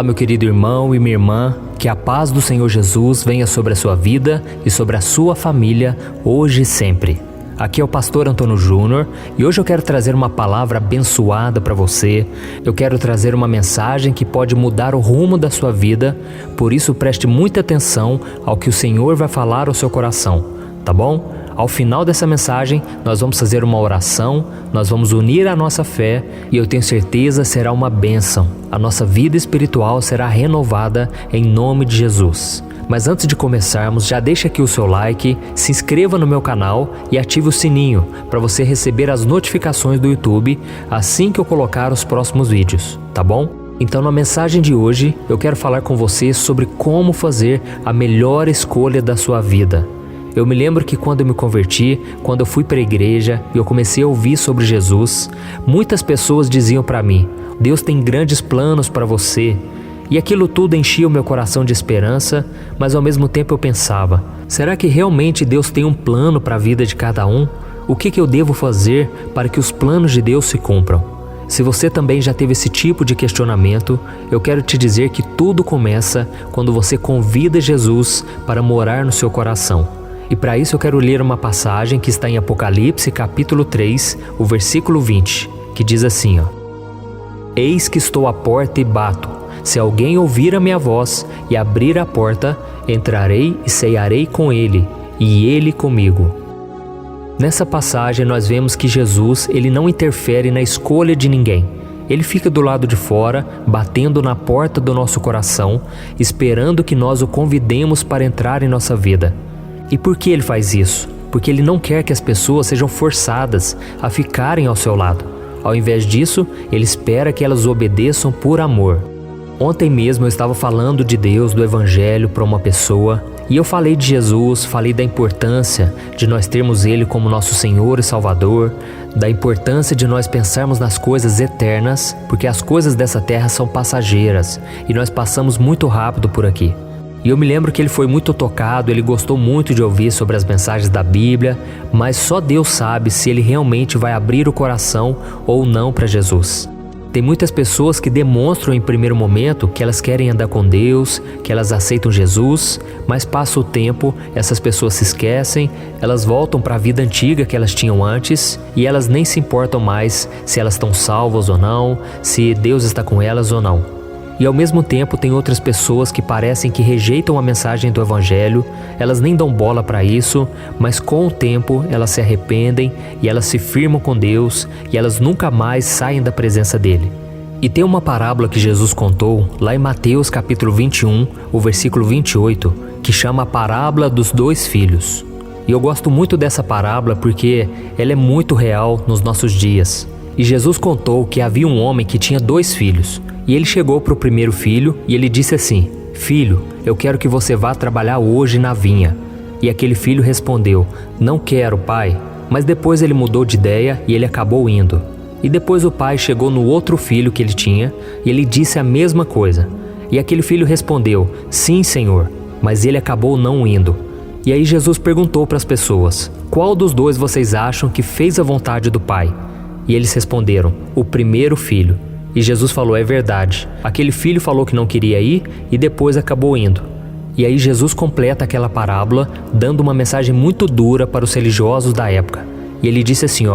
Olá, meu querido irmão e minha irmã, que a paz do Senhor Jesus venha sobre a sua vida e sobre a sua família, hoje e sempre. Aqui é o pastor Antônio Júnior e hoje eu quero trazer uma palavra abençoada para você. Eu quero trazer uma mensagem que pode mudar o rumo da sua vida, por isso preste muita atenção ao que o Senhor vai falar ao seu coração, tá bom? Ao final dessa mensagem, nós vamos fazer uma oração, nós vamos unir a nossa fé e eu tenho certeza será uma bênção. A nossa vida espiritual será renovada em nome de Jesus. Mas antes de começarmos, já deixa aqui o seu like, se inscreva no meu canal e ative o sininho para você receber as notificações do YouTube assim que eu colocar os próximos vídeos, tá bom? Então na mensagem de hoje, eu quero falar com você sobre como fazer a melhor escolha da sua vida. Eu me lembro que quando eu me converti, quando eu fui para a igreja e eu comecei a ouvir sobre Jesus, muitas pessoas diziam para mim: Deus tem grandes planos para você. E aquilo tudo enchia o meu coração de esperança, mas ao mesmo tempo eu pensava: será que realmente Deus tem um plano para a vida de cada um? O que eu devo fazer para que os planos de Deus se cumpram? Se você também já teve esse tipo de questionamento, eu quero te dizer que tudo começa quando você convida Jesus para morar no seu coração. E para isso eu quero ler uma passagem que está em Apocalipse capítulo 3, o versículo 20, que diz assim, Eis que estou à porta e bato. Se alguém ouvir a minha voz e abrir a porta, entrarei e cearei com ele, e ele comigo. Nessa passagem nós vemos que Jesus, ele não interfere na escolha de ninguém. Ele fica do lado de fora, batendo na porta do nosso coração, esperando que nós o convidemos para entrar em nossa vida. E por que ele faz isso? Porque ele não quer que as pessoas sejam forçadas a ficarem ao seu lado. Ao invés disso, ele espera que elas obedeçam por amor. Ontem mesmo eu estava falando de Deus, do Evangelho para uma pessoa, e eu falei de Jesus, falei da importância de nós termos Ele como nosso Senhor e Salvador, da importância de nós pensarmos nas coisas eternas, porque as coisas dessa terra são passageiras, e nós passamos muito rápido por aqui. E eu me lembro que ele foi muito tocado, ele gostou muito de ouvir sobre as mensagens da Bíblia, mas só Deus sabe se ele realmente vai abrir o coração ou não para Jesus. Tem muitas pessoas que demonstram em primeiro momento que elas querem andar com Deus, que elas aceitam Jesus, mas passa o tempo, essas pessoas se esquecem, elas voltam para a vida antiga que elas tinham antes e elas nem se importam mais se elas estão salvas ou não, se Deus está com elas ou não. E ao mesmo tempo tem outras pessoas que parecem que rejeitam a mensagem do Evangelho, elas nem dão bola para isso, mas com o tempo elas se arrependem e elas se firmam com Deus e elas nunca mais saem da presença dele. E tem uma parábola que Jesus contou lá em Mateus capítulo 21, o versículo 28, que chama a parábola dos 2 filhos. E eu gosto muito dessa parábola porque ela é muito real nos nossos dias. E Jesus contou que havia um homem que tinha 2 filhos. E ele chegou para o primeiro filho e ele disse assim: Filho, eu quero que você vá trabalhar hoje na vinha. E aquele filho respondeu: Não quero, pai. Mas depois ele mudou de ideia e ele acabou indo. E depois o pai chegou no outro filho que ele tinha e ele disse a mesma coisa. E aquele filho respondeu: Sim, Senhor. Mas ele acabou não indo. E aí Jesus perguntou para as pessoas: Qual dos 2 vocês acham que fez a vontade do pai? E eles responderam: O primeiro filho. E Jesus falou: é verdade, aquele filho falou que não queria ir e depois acabou indo. E aí Jesus completa aquela parábola dando uma mensagem muito dura para os religiosos da época. E ele disse assim,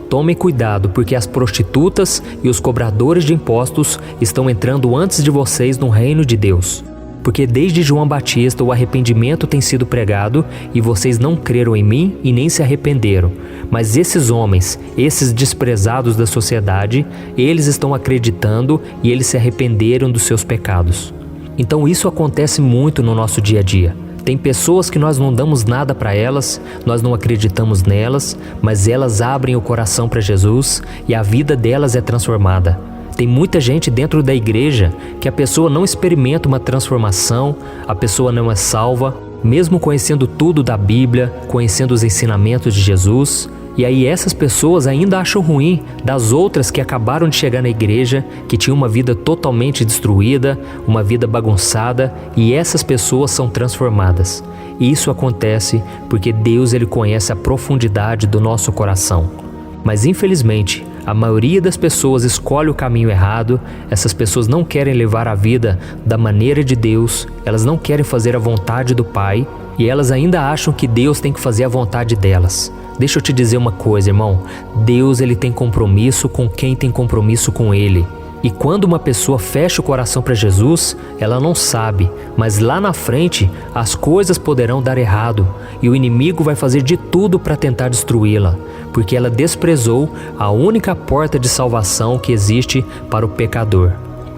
tomem cuidado porque as prostitutas e os cobradores de impostos estão entrando antes de vocês no reino de Deus. Porque desde João Batista o arrependimento tem sido pregado e vocês não creram em mim e nem se arrependeram. Mas esses homens, esses desprezados da sociedade, eles estão acreditando e eles se arrependeram dos seus pecados. Então isso acontece muito no nosso dia a dia. Tem pessoas que nós não damos nada para elas, nós não acreditamos nelas, mas elas abrem o coração para Jesus e a vida delas é transformada. Tem muita gente dentro da igreja que a pessoa não experimenta uma transformação, a pessoa não é salva, mesmo conhecendo tudo da Bíblia, conhecendo os ensinamentos de Jesus. E aí essas pessoas ainda acham ruim das outras que acabaram de chegar na igreja, que tinham uma vida totalmente destruída, uma vida bagunçada, e essas pessoas são transformadas. E isso acontece porque Deus ele conhece a profundidade do nosso coração. Mas infelizmente, a maioria das pessoas escolhe o caminho errado. Essas pessoas não querem levar a vida da maneira de Deus, elas não querem fazer a vontade do Pai e elas ainda acham que Deus tem que fazer a vontade delas. Deixa eu te dizer uma coisa, irmão, Deus ele tem compromisso com quem tem compromisso com Ele. E quando uma pessoa fecha o coração para Jesus, ela não sabe, mas lá na frente as coisas poderão dar errado e o inimigo vai fazer de tudo para tentar destruí-la, porque ela desprezou a única porta de salvação que existe para o pecador.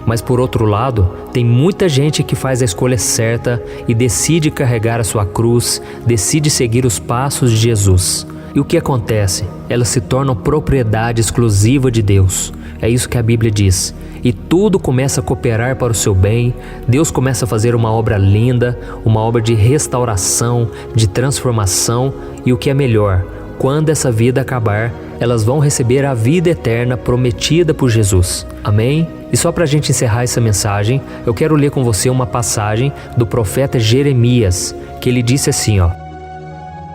Mas por outro lado, tem muita gente que faz a escolha certa e decide carregar a sua cruz, decide seguir os passos de Jesus. E o que acontece? Elas se tornam propriedade exclusiva de Deus. É isso que a Bíblia diz. E tudo começa a cooperar para o seu bem. Deus começa a fazer uma obra linda, uma obra de restauração, de transformação. E o que é melhor, quando essa vida acabar, elas vão receber a vida eterna prometida por Jesus. Amém? E só para a gente encerrar essa mensagem, eu quero ler com você uma passagem do profeta Jeremias, que ele disse assim,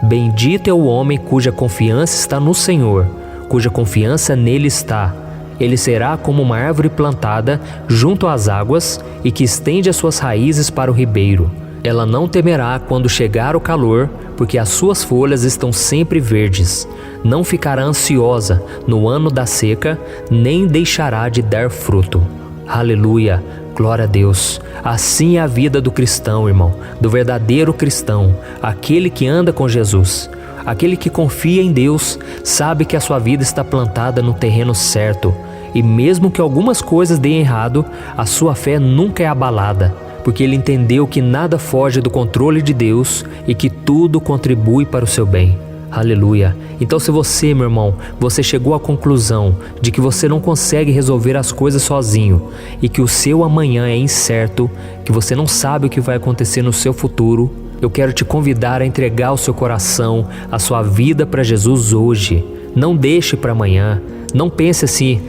Bendito é o homem cuja confiança está no Senhor, cuja confiança nele está. Ele será como uma árvore plantada junto às águas e que estende as suas raízes para o ribeiro. Ela não temerá quando chegar o calor, porque as suas folhas estão sempre verdes. Não ficará ansiosa no ano da seca, nem deixará de dar fruto. Aleluia! Glória a Deus! Assim é a vida do cristão, irmão, do verdadeiro cristão, aquele que anda com Jesus. Aquele que confia em Deus sabe que a sua vida está plantada no terreno certo. E mesmo que algumas coisas deem errado, a sua fé nunca é abalada, porque ele entendeu que nada foge do controle de Deus e que tudo contribui para o seu bem. Aleluia! Então se você, meu irmão, você chegou à conclusão de que você não consegue resolver as coisas sozinho e que o seu amanhã é incerto, que você não sabe o que vai acontecer no seu futuro, eu quero te convidar a entregar o seu coração, a sua vida para Jesus hoje. Não deixe para amanhã. Não pense assim,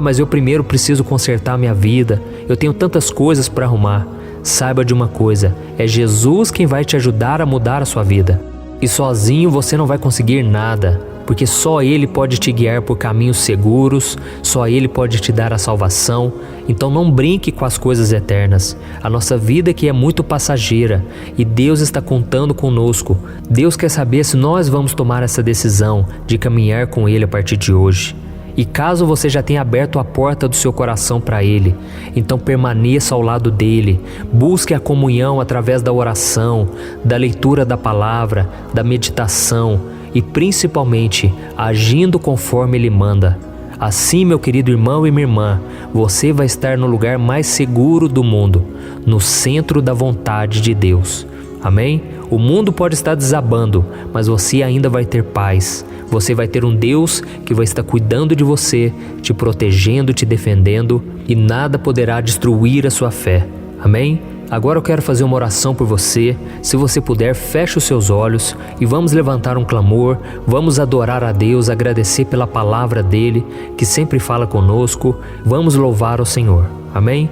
mas eu primeiro preciso consertar minha vida, eu tenho tantas coisas para arrumar. Saiba de uma coisa, é Jesus quem vai te ajudar a mudar a sua vida. E sozinho você não vai conseguir nada, porque só Ele pode te guiar por caminhos seguros, só Ele pode te dar a salvação. Então não brinque com as coisas eternas. A nossa vida aqui é muito passageira e Deus está contando conosco. Deus quer saber se nós vamos tomar essa decisão de caminhar com Ele a partir de hoje. E caso você já tenha aberto a porta do seu coração para Ele, então permaneça ao lado dEle, busque a comunhão através da oração, da leitura da palavra, da meditação e principalmente agindo conforme Ele manda. Assim, meu querido irmão e minha irmã, você vai estar no lugar mais seguro do mundo, no centro da vontade de Deus. Amém? O mundo pode estar desabando, mas você ainda vai ter paz. Você vai ter um Deus que vai estar cuidando de você, te protegendo, te defendendo, e nada poderá destruir a sua fé. Amém? Agora eu quero fazer uma oração por você. Se você puder, feche os seus olhos e vamos levantar um clamor, vamos adorar a Deus, agradecer pela palavra dEle, que sempre fala conosco. Vamos louvar ao Senhor. Amém?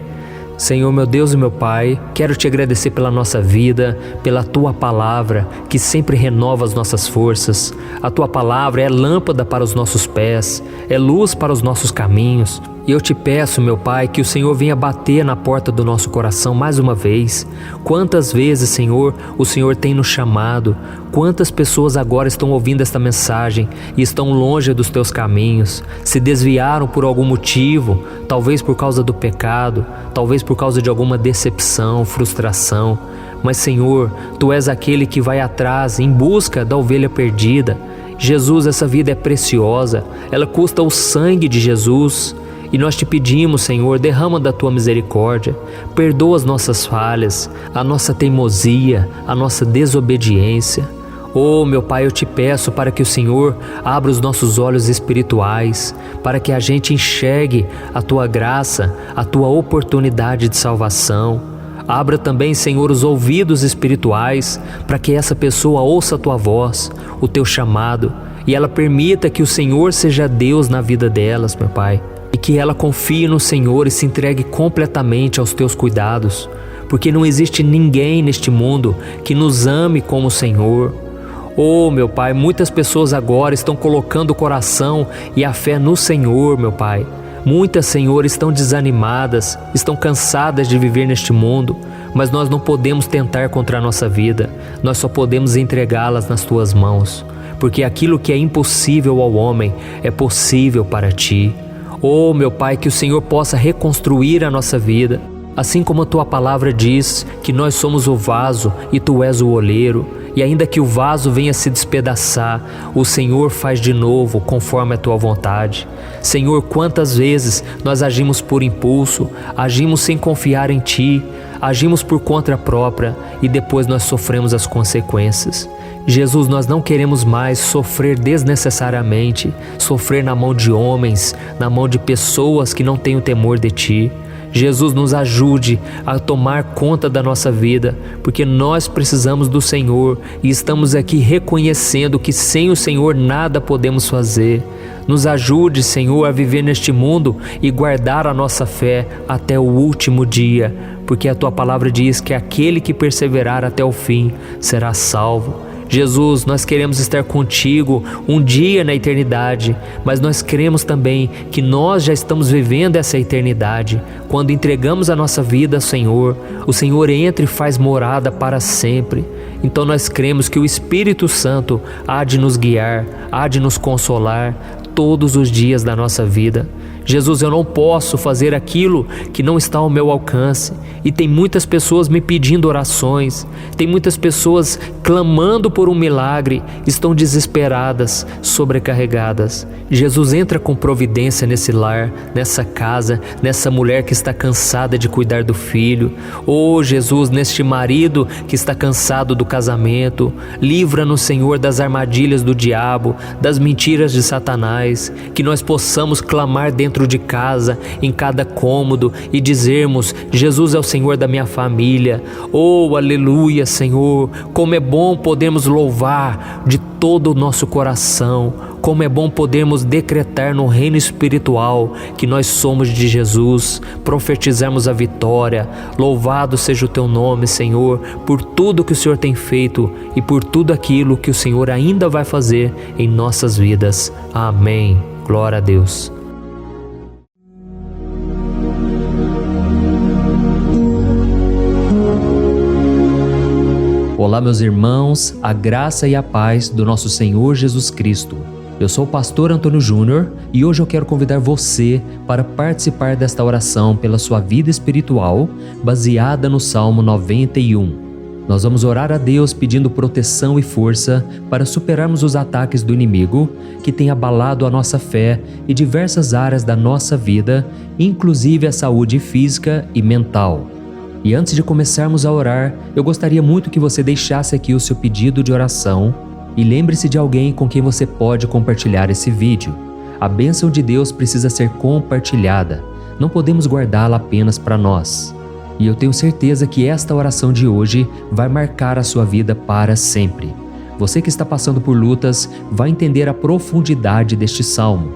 Senhor, meu Deus e meu Pai, quero te agradecer pela nossa vida, pela Tua palavra, que sempre renova as nossas forças. A Tua palavra é lâmpada para os nossos pés, é luz para os nossos caminhos. E eu te peço, meu Pai, que o Senhor venha bater na porta do nosso coração mais uma vez. Quantas vezes, Senhor, o Senhor tem nos chamado? Quantas pessoas agora estão ouvindo esta mensagem e estão longe dos Teus caminhos? Se desviaram por algum motivo, talvez por causa do pecado, talvez por causa de alguma decepção, frustração. Mas, Senhor, Tu és aquele que vai atrás em busca da ovelha perdida. Jesus, essa vida é preciosa, ela custa o sangue de Jesus. E nós te pedimos, Senhor, derrama da Tua misericórdia, perdoa as nossas falhas, a nossa teimosia, a nossa desobediência. Oh, meu Pai, eu te peço para que o Senhor abra os nossos olhos espirituais, para que a gente enxergue a Tua graça, a Tua oportunidade de salvação. Abra também, Senhor, os ouvidos espirituais, para que essa pessoa ouça a Tua voz, o Teu chamado, e ela permita que o Senhor seja Deus na vida delas, meu Pai. E que ela confie no Senhor e se entregue completamente aos Teus cuidados, porque não existe ninguém neste mundo que nos ame como o Senhor. Oh, meu Pai, muitas pessoas agora estão colocando o coração e a fé no Senhor, meu Pai. Muitas, Senhor, estão desanimadas, estão cansadas de viver neste mundo, mas nós não podemos tentar contra a nossa vida, nós só podemos entregá-las nas Tuas mãos, porque aquilo que é impossível ao homem é possível para Ti. Oh, meu Pai, que o Senhor possa reconstruir a nossa vida, assim como a Tua palavra diz que nós somos o vaso e Tu és o oleiro, e ainda que o vaso venha se despedaçar, o Senhor faz de novo conforme a Tua vontade. Senhor, quantas vezes nós agimos por impulso, agimos sem confiar em Ti, agimos por conta própria e depois nós sofremos as consequências. Jesus, nós não queremos mais sofrer desnecessariamente, sofrer na mão de homens, na mão de pessoas que não têm o temor de Ti. Jesus, nos ajude a tomar conta da nossa vida, porque nós precisamos do Senhor e estamos aqui reconhecendo que sem o Senhor nada podemos fazer. Nos ajude, Senhor, a viver neste mundo e guardar a nossa fé até o último dia, porque a Tua palavra diz que aquele que perseverar até o fim será salvo. Jesus, nós queremos estar contigo um dia na eternidade, mas nós queremos também que nós já estamos vivendo essa eternidade. Quando entregamos a nossa vida ao Senhor, o Senhor entra e faz morada para sempre. Então nós cremos que o Espírito Santo há de nos guiar, há de nos consolar todos os dias da nossa vida. Jesus, eu não posso fazer aquilo que não está ao meu alcance, e tem muitas pessoas me pedindo orações, tem muitas pessoas clamando por um milagre, estão desesperadas, sobrecarregadas. Jesus, entra com providência nesse lar, nessa casa, nessa mulher que está cansada de cuidar do filho. Oh, Jesus, neste marido que está cansado do casamento, livra-nos, Senhor, das armadilhas do diabo, das mentiras de Satanás, que nós possamos clamar dentro de casa, em cada cômodo, e dizermos: Jesus é o Senhor da minha família. Oh, aleluia, Senhor, como é bom podermos louvar de todo o nosso coração, como é bom podermos decretar no reino espiritual que nós somos de Jesus, profetizarmos a vitória. Louvado seja o Teu nome, Senhor, por tudo que o Senhor tem feito e por tudo aquilo que o Senhor ainda vai fazer em nossas vidas. Amém. Glória a Deus. Olá, meus irmãos, a graça e a paz do nosso Senhor Jesus Cristo. Eu sou o pastor Antônio Júnior e hoje eu quero convidar você para participar desta oração pela sua vida espiritual, baseada no Salmo 91. Nós vamos orar a Deus pedindo proteção e força para superarmos os ataques do inimigo que tem abalado a nossa fé e diversas áreas da nossa vida, inclusive a saúde física e mental. E antes de começarmos a orar, eu gostaria muito que você deixasse aqui o seu pedido de oração e lembre-se de alguém com quem você pode compartilhar esse vídeo. A bênção de Deus precisa ser compartilhada, não podemos guardá-la apenas para nós. E eu tenho certeza que esta oração de hoje vai marcar a sua vida para sempre. Você que está passando por lutas vai entender a profundidade deste salmo.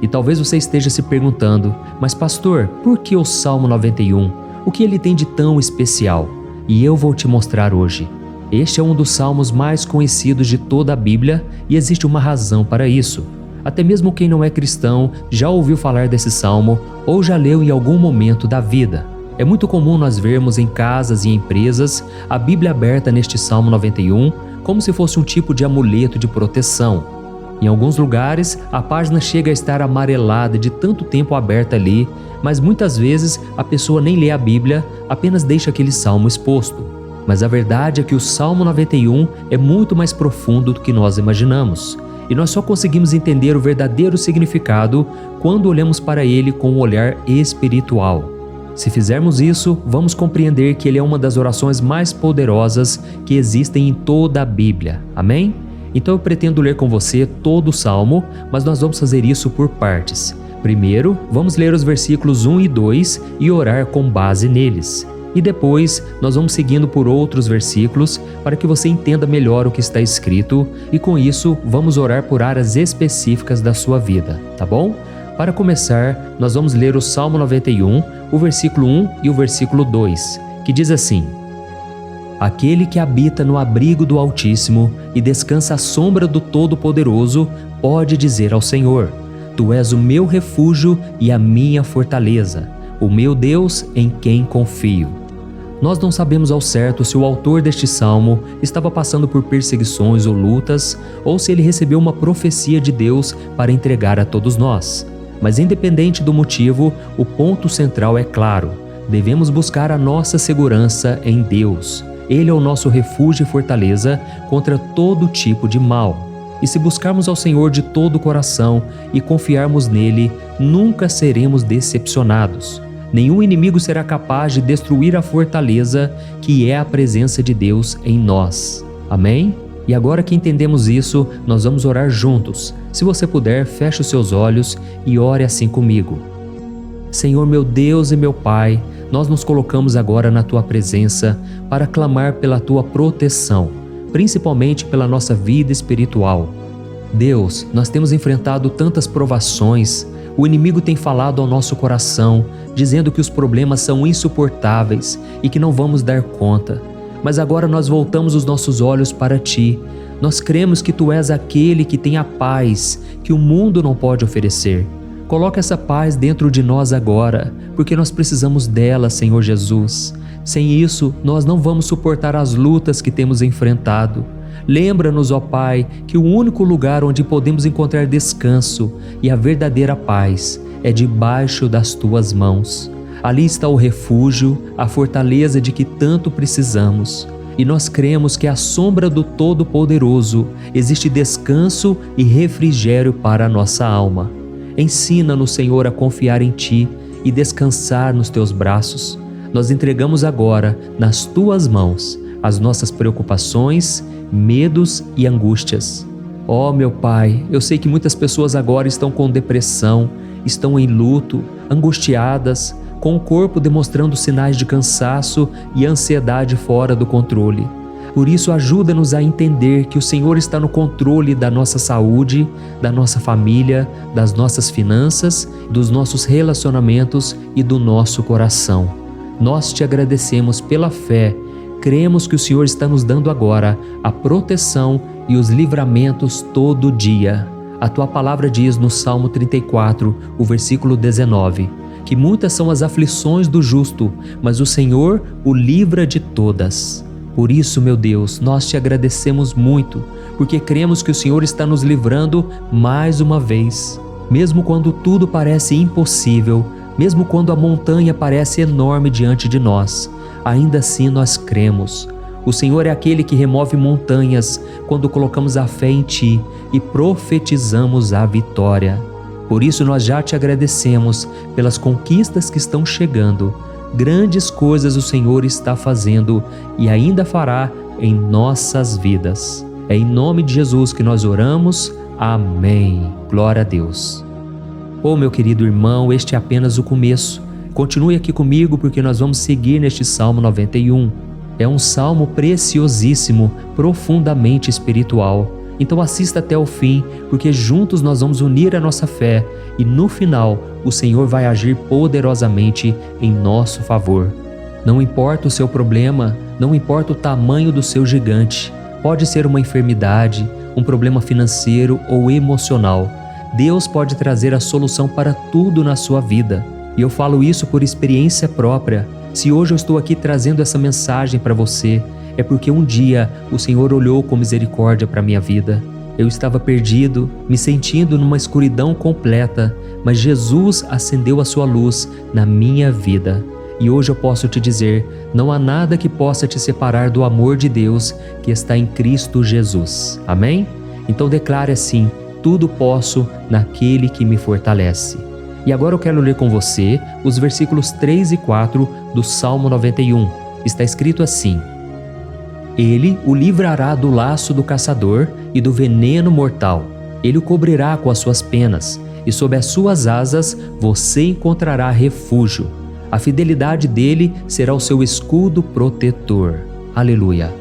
E talvez você esteja se perguntando: mas pastor, por que o Salmo 91? O que ele tem de tão especial? E eu vou te mostrar hoje. Este é um dos salmos mais conhecidos de toda a Bíblia e existe uma razão para isso. Até mesmo quem não é cristão já ouviu falar desse salmo ou já leu em algum momento da vida. É muito comum nós vermos em casas e empresas a Bíblia aberta neste Salmo 91 como se fosse um tipo de amuleto de proteção. Em alguns lugares, a página chega a estar amarelada de tanto tempo aberta ali, mas muitas vezes a pessoa nem lê a Bíblia, apenas deixa aquele salmo exposto. Mas a verdade é que o Salmo 91 é muito mais profundo do que nós imaginamos, e nós só conseguimos entender o verdadeiro significado quando olhamos para ele com um olhar espiritual. Se fizermos isso, vamos compreender que ele é uma das orações mais poderosas que existem em toda a Bíblia. Amém? Então eu pretendo ler com você todo o Salmo, mas nós vamos fazer isso por partes. Primeiro, vamos ler os versículos 1 e 2 e orar com base neles. E depois, nós vamos seguindo por outros versículos para que você entenda melhor o que está escrito e com isso, vamos orar por áreas específicas da sua vida, tá bom? Para começar, nós vamos ler o Salmo 91, o versículo 1 e o versículo 2, que diz assim: Aquele que habita no abrigo do Altíssimo e descansa à sombra do Todo-Poderoso pode dizer ao Senhor: Tu és o meu refúgio e a minha fortaleza, o meu Deus em quem confio. Nós não sabemos ao certo se o autor deste salmo estava passando por perseguições ou lutas, ou se ele recebeu uma profecia de Deus para entregar a todos nós. Mas independente do motivo, o ponto central é claro: devemos buscar a nossa segurança em Deus. Ele é o nosso refúgio e fortaleza contra todo tipo de mal. E se buscarmos ao Senhor de todo o coração e confiarmos nele, nunca seremos decepcionados. Nenhum inimigo será capaz de destruir a fortaleza que é a presença de Deus em nós. Amém? E agora que entendemos isso, nós vamos orar juntos. Se você puder, feche os seus olhos e ore assim comigo. Senhor meu Deus e meu Pai, nós nos colocamos agora na Tua presença para clamar pela Tua proteção, principalmente pela nossa vida espiritual. Deus, nós temos enfrentado tantas provações, o inimigo tem falado ao nosso coração, dizendo que os problemas são insuportáveis e que não vamos dar conta. Mas agora nós voltamos os nossos olhos para Ti. Nós cremos que Tu és aquele que tem a paz que o mundo não pode oferecer. Coloca essa paz dentro de nós agora, porque nós precisamos dela, Senhor Jesus. Sem isso, nós não vamos suportar as lutas que temos enfrentado. Lembra-nos, ó Pai, que o único lugar onde podemos encontrar descanso e a verdadeira paz é debaixo das Tuas mãos. Ali está o refúgio, a fortaleza de que tanto precisamos. E nós cremos que à sombra do Todo-Poderoso existe descanso e refrigério para a nossa alma. Ensina-nos, Senhor, a confiar em Ti e descansar nos Teus braços. Nós entregamos agora, nas Tuas mãos, as nossas preocupações, medos e angústias. Ó meu Pai, eu sei que muitas pessoas agora estão com depressão, estão em luto, angustiadas, com o corpo demonstrando sinais de cansaço e ansiedade fora do controle. Por isso, ajuda-nos a entender que o Senhor está no controle da nossa saúde, da nossa família, das nossas finanças, dos nossos relacionamentos e do nosso coração. Nós Te agradecemos pela fé. Cremos que o Senhor está nos dando agora a proteção e os livramentos todo dia. A Tua palavra diz no Salmo 34, o versículo 19, que muitas são as aflições do justo, mas o Senhor o livra de todas. Por isso, meu Deus, nós Te agradecemos muito, porque cremos que o Senhor está nos livrando mais uma vez. Mesmo quando tudo parece impossível, mesmo quando a montanha parece enorme diante de nós, ainda assim nós cremos. O Senhor é aquele que remove montanhas quando colocamos a fé em Ti e profetizamos a vitória. Por isso nós já Te agradecemos pelas conquistas que estão chegando. Grandes coisas o Senhor está fazendo e ainda fará em nossas vidas. É em nome de Jesus que nós oramos. Amém. Glória a Deus. Oh, meu querido irmão, este é apenas o começo. Continue aqui comigo porque nós vamos seguir neste Salmo 91. É um salmo preciosíssimo, profundamente espiritual. Então assista até o fim, porque juntos nós vamos unir a nossa fé e no final o Senhor vai agir poderosamente em nosso favor. Não importa o seu problema, não importa o tamanho do seu gigante. Pode ser uma enfermidade, um problema financeiro ou emocional. Deus pode trazer a solução para tudo na sua vida. E eu falo isso por experiência própria. Se hoje eu estou aqui trazendo essa mensagem para você, é porque um dia o Senhor olhou com misericórdia para a minha vida. Eu estava perdido, me sentindo numa escuridão completa, mas Jesus acendeu a sua luz na minha vida. E hoje eu posso te dizer, não há nada que possa te separar do amor de Deus que está em Cristo Jesus. Amém? Então declare assim: tudo posso naquele que me fortalece. E agora eu quero ler com você os versículos 3 e 4 do Salmo 91. Está escrito assim: Ele o livrará do laço do caçador e do veneno mortal. Ele o cobrirá com as suas penas, e sob as suas asas você encontrará refúgio. A fidelidade dele será o seu escudo protetor. Aleluia.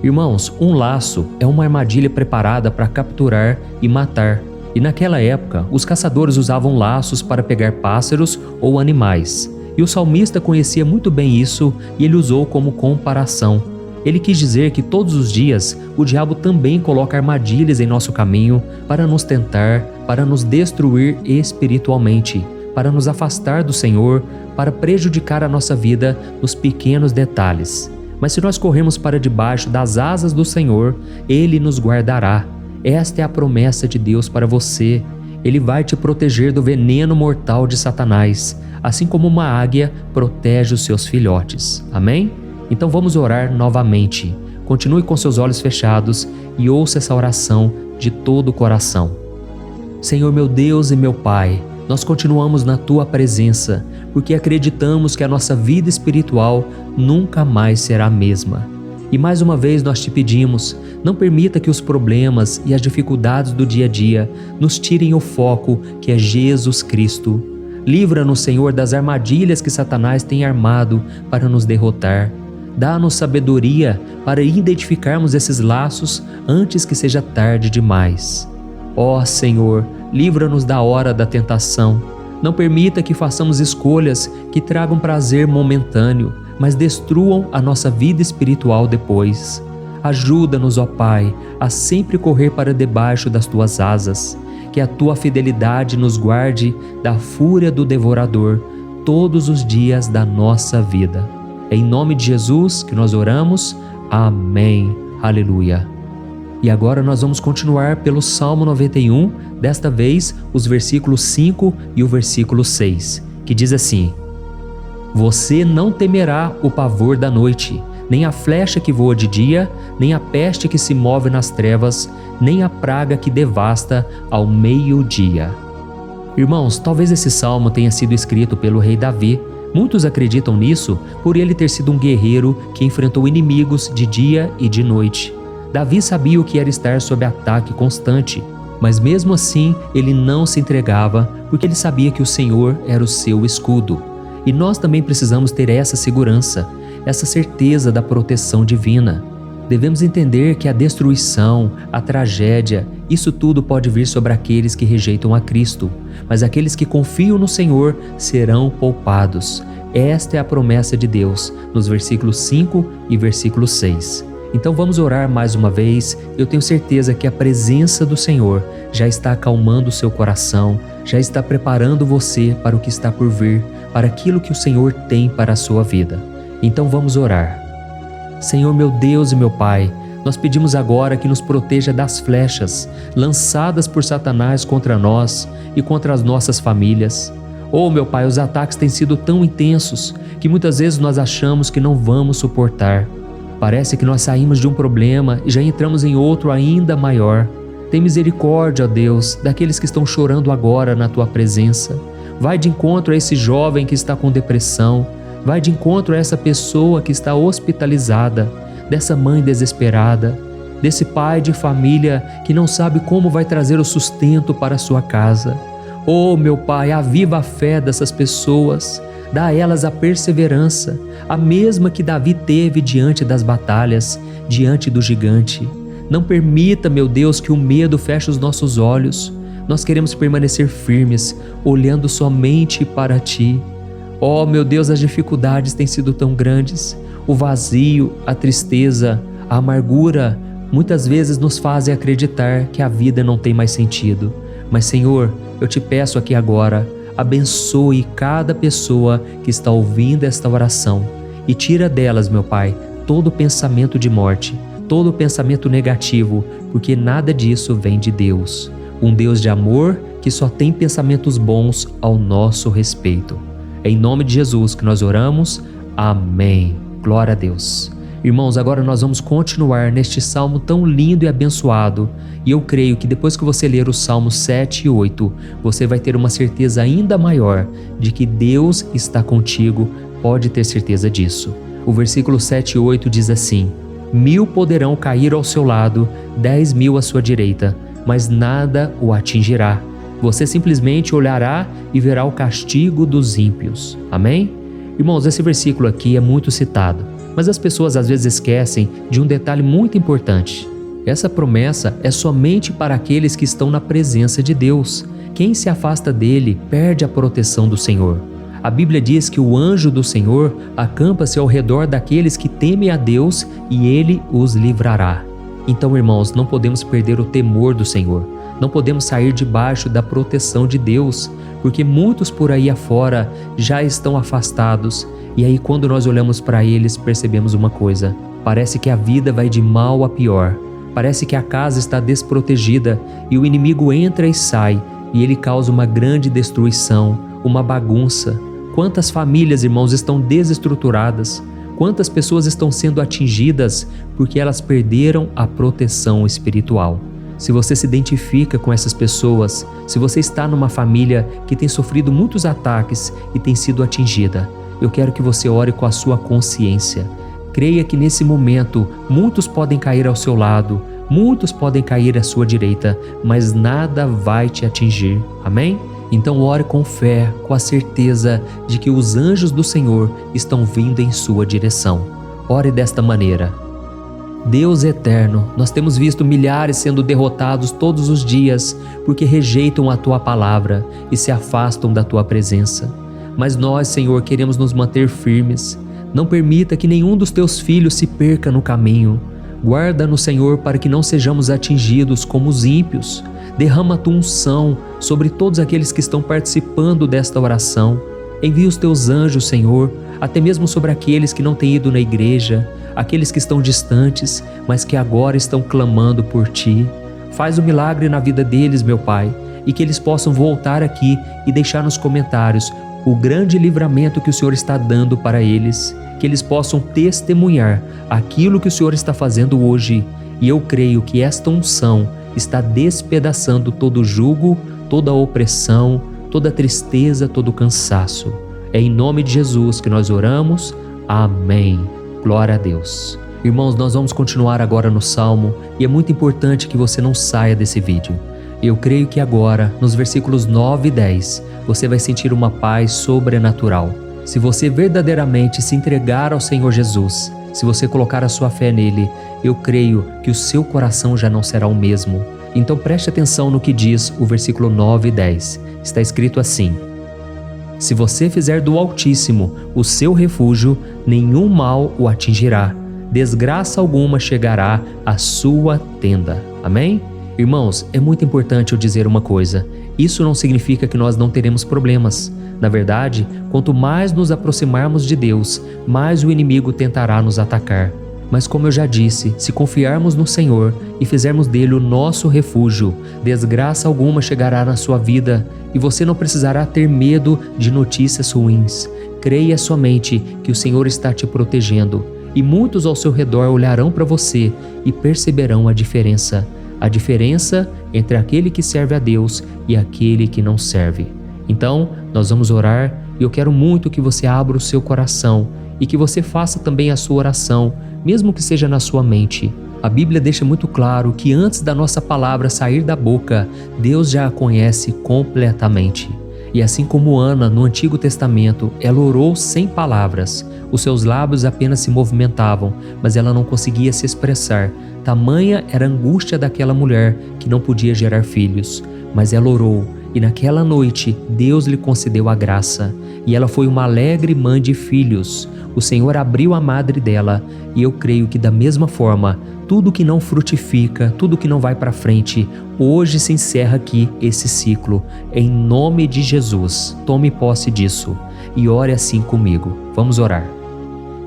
Irmãos, um laço é uma armadilha preparada para capturar e matar. E naquela época, os caçadores usavam laços para pegar pássaros ou animais. E o salmista conhecia muito bem isso e ele usou como comparação. Ele quis dizer que todos os dias o diabo também coloca armadilhas em nosso caminho para nos tentar, para nos destruir espiritualmente, para nos afastar do Senhor, para prejudicar a nossa vida nos pequenos detalhes. Mas se nós corrermos para debaixo das asas do Senhor, Ele nos guardará. Esta é a promessa de Deus para você. Ele vai te proteger do veneno mortal de Satanás, assim como uma águia protege os seus filhotes. Amém? Então vamos orar novamente. Continue com seus olhos fechados e ouça essa oração de todo o coração. Senhor meu Deus e meu Pai, nós continuamos na Tua presença, porque acreditamos que a nossa vida espiritual nunca mais será a mesma. E mais uma vez nós te pedimos, não permita que os problemas e as dificuldades do dia a dia nos tirem o foco que é Jesus Cristo. Livra-nos, Senhor, das armadilhas que Satanás tem armado para nos derrotar. Dá-nos sabedoria para identificarmos esses laços antes que seja tarde demais. Ó Senhor, livra-nos da hora da tentação. Não permita que façamos escolhas que tragam prazer momentâneo, mas destruam a nossa vida espiritual depois. Ajuda-nos, ó Pai, a sempre correr para debaixo das Tuas asas. Que a Tua fidelidade nos guarde da fúria do devorador todos os dias da nossa vida. É em nome de Jesus que nós oramos. Amém. Aleluia. E agora nós vamos continuar pelo Salmo 91, desta vez os versículos 5 e o versículo 6, que diz assim: Você não temerá o pavor da noite, nem a flecha que voa de dia, nem a peste que se move nas trevas, nem a praga que devasta ao meio-dia. Irmãos, talvez esse salmo tenha sido escrito pelo rei Davi. Muitos acreditam nisso por ele ter sido um guerreiro que enfrentou inimigos de dia e de noite. Davi sabia o que era estar sob ataque constante, mas mesmo assim ele não se entregava porque ele sabia que o Senhor era o seu escudo. E nós também precisamos ter essa segurança, essa certeza da proteção divina. Devemos entender que a destruição, a tragédia, isso tudo pode vir sobre aqueles que rejeitam a Cristo, mas aqueles que confiam no Senhor serão poupados. Esta é a promessa de Deus, nos versículos 5 e versículo 6. Então vamos orar mais uma vez. Eu tenho certeza que a presença do Senhor já está acalmando o seu coração, já está preparando você para o que está por vir, para aquilo que o Senhor tem para a sua vida. Então vamos orar. Senhor meu Deus e meu Pai, nós pedimos agora que nos proteja das flechas lançadas por Satanás contra nós e contra as nossas famílias. Oh meu Pai, os ataques têm sido tão intensos que muitas vezes nós achamos que não vamos suportar. Parece que nós saímos de um problema e já entramos em outro ainda maior. Tem misericórdia, ó Deus, daqueles que estão chorando agora na Tua presença. Vai de encontro a esse jovem que está com depressão. Vai de encontro a essa pessoa que está hospitalizada, dessa mãe desesperada, desse pai de família que não sabe como vai trazer o sustento para a sua casa. Oh, meu Pai, aviva a fé dessas pessoas. Dá a elas a perseverança, a mesma que Davi teve diante das batalhas, diante do gigante. Não permita, meu Deus, que o medo feche os nossos olhos. Nós queremos permanecer firmes, olhando somente para Ti. Oh, meu Deus, as dificuldades têm sido tão grandes. O vazio, a tristeza, a amargura, muitas vezes nos fazem acreditar que a vida não tem mais sentido. Mas, Senhor, eu Te peço aqui agora, abençoe cada pessoa que está ouvindo esta oração e tira delas, meu Pai, todo pensamento de morte, todo pensamento negativo, porque nada disso vem de Deus. Um Deus de amor que só tem pensamentos bons ao nosso respeito. É em nome de Jesus que nós oramos. Amém. Glória a Deus. Irmãos, agora nós vamos continuar neste salmo tão lindo e abençoado. E eu creio que depois que você ler os salmos 7 e 8, você vai ter uma certeza ainda maior de que Deus está contigo. Pode ter certeza disso. O versículo 7 e 8 diz assim: 1000 poderão cair ao seu lado, 10.000 à sua direita, mas nada o atingirá. Você simplesmente olhará e verá o castigo dos ímpios. Amém? Irmãos, esse versículo aqui é muito citado, mas as pessoas às vezes esquecem de um detalhe muito importante. Essa promessa é somente para aqueles que estão na presença de Deus. Quem se afasta dele perde a proteção do Senhor. A Bíblia diz que o anjo do Senhor acampa-se ao redor daqueles que temem a Deus e Ele os livrará. Então, irmãos, não podemos perder o temor do Senhor. Não podemos sair debaixo da proteção de Deus, porque muitos por aí afora já estão afastados. E aí, quando nós olhamos para eles, percebemos uma coisa: parece que a vida vai de mal a pior. Parece que a casa está desprotegida e o inimigo entra e sai e ele causa uma grande destruição, uma bagunça. Quantas famílias, irmãos, estão desestruturadas? Quantas pessoas estão sendo atingidas porque elas perderam a proteção espiritual? Se você se identifica com essas pessoas, se você está numa família que tem sofrido muitos ataques e tem sido atingida, eu quero que você ore com a sua consciência. Creia que nesse momento muitos podem cair ao seu lado, muitos podem cair à sua direita, mas nada vai te atingir. Amém? Então ore com fé, com a certeza de que os anjos do Senhor estão vindo em sua direção. Ore desta maneira: Deus eterno, nós temos visto milhares sendo derrotados todos os dias porque rejeitam a Tua palavra e se afastam da Tua presença. Mas nós, Senhor, queremos nos manter firmes. Não permita que nenhum dos Teus filhos se perca no caminho. Guarda-nos, Senhor, para que não sejamos atingidos como os ímpios. Derrama a Tua unção sobre todos aqueles que estão participando desta oração. Envia os Teus anjos, Senhor, até mesmo sobre aqueles que não têm ido na igreja, aqueles que estão distantes, mas que agora estão clamando por Ti. Faz um milagre na vida deles, meu Pai, e que eles possam voltar aqui e deixar nos comentários o grande livramento que o Senhor está dando para eles, que eles possam testemunhar aquilo que o Senhor está fazendo hoje. E eu creio que esta unção está despedaçando todo jugo, toda opressão, toda tristeza, todo cansaço. É em nome de Jesus que nós oramos. Amém. Glória a Deus. Irmãos, nós vamos continuar agora no Salmo e é muito importante que você não saia desse vídeo. Eu creio que agora, nos versículos 9 e 10, você vai sentir uma paz sobrenatural. Se você verdadeiramente se entregar ao Senhor Jesus, se você colocar a sua fé nele, eu creio que o seu coração já não será o mesmo. Então preste atenção no que diz o versículo 9 e 10. Está escrito assim: Se você fizer do Altíssimo o seu refúgio, nenhum mal o atingirá, desgraça alguma chegará à sua tenda. Amém? Irmãos, é muito importante eu dizer uma coisa: isso não significa que nós não teremos problemas. Na verdade, quanto mais nos aproximarmos de Deus, mais o inimigo tentará nos atacar. Mas como eu já disse, se confiarmos no Senhor e fizermos dele o nosso refúgio, desgraça alguma chegará na sua vida e você não precisará ter medo de notícias ruins. Creia somente que o Senhor está te protegendo e muitos ao seu redor olharão para você e perceberão a diferença entre aquele que serve a Deus e aquele que não serve. Então, nós vamos orar e eu quero muito que você abra o seu coração e que você faça também a sua oração, mesmo que seja na sua mente. A Bíblia deixa muito claro que antes da nossa palavra sair da boca, Deus já a conhece completamente. E assim como Ana, no Antigo Testamento, ela orou sem palavras. Os seus lábios apenas se movimentavam, mas ela não conseguia se expressar. Tamanha era a angústia daquela mulher que não podia gerar filhos. Mas ela orou, e naquela noite Deus lhe concedeu a graça. E ela foi uma alegre mãe de filhos. O Senhor abriu a madre dela, e eu creio que da mesma forma, tudo que não frutifica, tudo que não vai para frente, hoje se encerra aqui esse ciclo. Em nome de Jesus, tome posse disso e ore assim comigo. Vamos orar.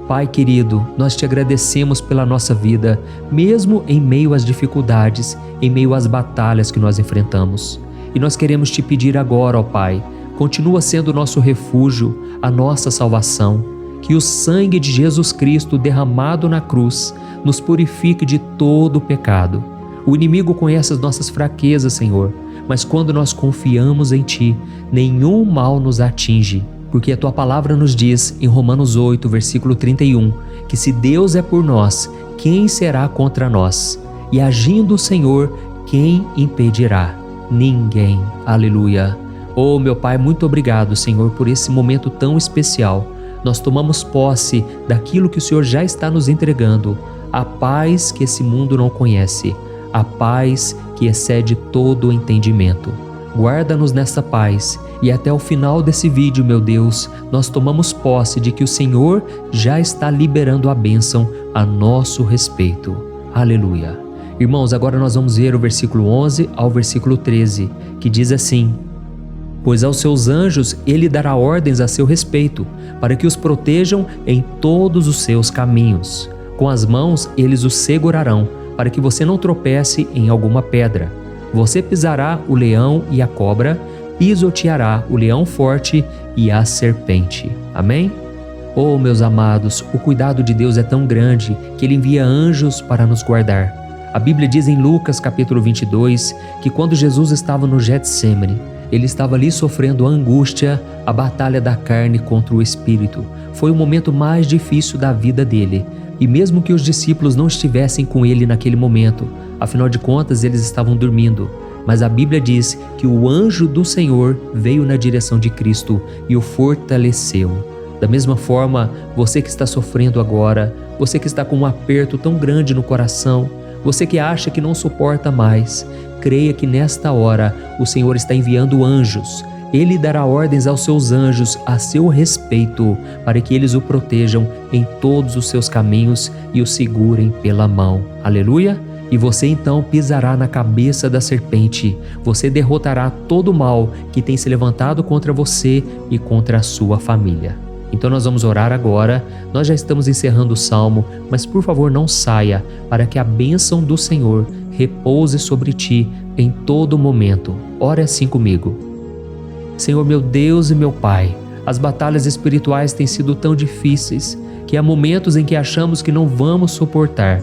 Pai querido, nós te agradecemos pela nossa vida, mesmo em meio às dificuldades, em meio às batalhas que nós enfrentamos. E nós queremos te pedir agora, ó Pai, continua sendo o nosso refúgio, a nossa salvação. Que o sangue de Jesus Cristo derramado na cruz nos purifique de todo o pecado. O inimigo conhece as nossas fraquezas, Senhor, mas quando nós confiamos em Ti, nenhum mal nos atinge. Porque a Tua palavra nos diz, em Romanos 8, versículo 31, que se Deus é por nós, quem será contra nós? E agindo o Senhor, quem impedirá? Ninguém. Aleluia. Oh, meu Pai, muito obrigado, Senhor, por esse momento tão especial. Nós tomamos posse daquilo que o Senhor já está nos entregando, a paz que esse mundo não conhece, a paz que excede todo o entendimento. guarda-nos nessa paz e até o final desse vídeo, meu Deus, nós tomamos posse de que o Senhor já está liberando a bênção a nosso respeito. Aleluia. Irmãos, agora nós vamos ver o versículo 11 ao versículo 13, que diz assim: Pois aos seus anjos ele dará ordens a seu respeito, para que os protejam em todos os seus caminhos. Com as mãos eles os segurarão, para que você não tropece em alguma pedra. Você pisará o leão e a cobra, pisoteará o leão forte e a serpente. Amém? Oh, meus amados, o cuidado de Deus é tão grande que Ele envia anjos para nos guardar. A Bíblia diz em Lucas capítulo 22 que quando Jesus estava no Getsêmani, Ele estava ali sofrendo a angústia, a batalha da carne contra o espírito. Foi o momento mais difícil da vida dele. E mesmo que os discípulos não estivessem com ele naquele momento, afinal de contas eles estavam dormindo, mas a Bíblia diz que o anjo do Senhor veio na direção de Cristo e o fortaleceu. Da mesma forma, você que está sofrendo agora, você que está com um aperto tão grande no coração, você que acha que não suporta mais, creia que nesta hora o Senhor está enviando anjos. Ele dará ordens aos seus anjos a seu respeito, para que eles o protejam em todos os seus caminhos e o segurem pela mão. Aleluia! E você então pisará na cabeça da serpente. Você derrotará todo o mal que tem se levantado contra você e contra a sua família. Então nós vamos orar agora. Nós já estamos encerrando o salmo, mas por favor não saia, para que a bênção do Senhor repouse sobre ti em todo momento. Ore assim comigo. Senhor, meu Deus e meu Pai, as batalhas espirituais têm sido tão difíceis que há momentos em que achamos que não vamos suportar.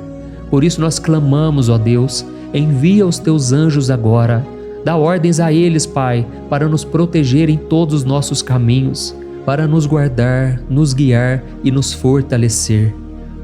Por isso nós clamamos, ó Deus, envia os teus anjos agora. Dá ordens a eles, Pai, para nos proteger em todos os nossos caminhos, para nos guardar, nos guiar e nos fortalecer.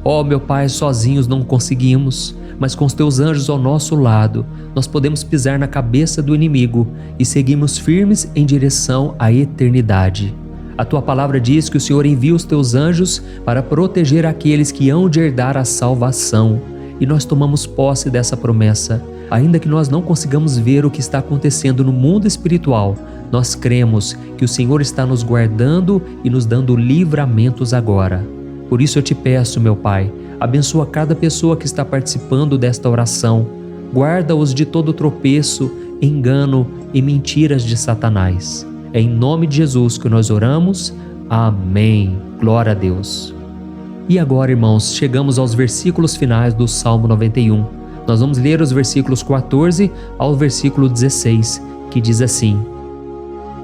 Ó meu Pai, sozinhos não conseguimos, mas com os teus anjos ao nosso lado, nós podemos pisar na cabeça do inimigo e seguimos firmes em direção à eternidade. A tua palavra diz que o Senhor envia os teus anjos para proteger aqueles que hão de herdar a salvação. E nós tomamos posse dessa promessa. Ainda que nós não consigamos ver o que está acontecendo no mundo espiritual, nós cremos que o Senhor está nos guardando e nos dando livramentos agora. Por isso eu te peço, meu Pai, abençoa cada pessoa que está participando desta oração. Guarda-os de todo tropeço, engano e mentiras de Satanás. É em nome de Jesus que nós oramos. Amém. Glória a Deus. E agora, irmãos, chegamos aos versículos finais do Salmo 91. Nós vamos ler os versículos 14 ao versículo 16, que diz assim: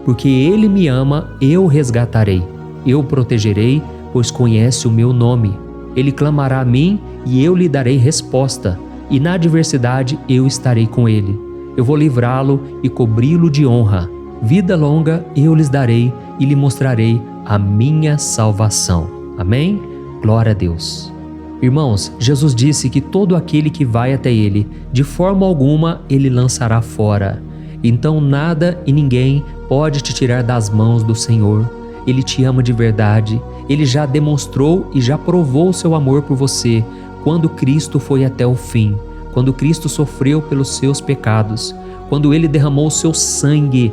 Porque Ele me ama, eu o resgatarei. Eu o protegerei, pois conhece o meu nome. Ele clamará a mim e eu lhe darei resposta, e na adversidade eu estarei com ele. Eu vou livrá-lo e cobri-lo de honra. Vida longa eu lhes darei e lhe mostrarei a minha salvação. Amém? Glória a Deus. Irmãos, Jesus disse que todo aquele que vai até ele, de forma alguma ele lançará fora. Então nada e ninguém pode te tirar das mãos do Senhor. Ele te ama de verdade. Ele já demonstrou e já provou o seu amor por você quando Cristo foi até o fim, quando Cristo sofreu pelos seus pecados, quando Ele derramou o seu sangue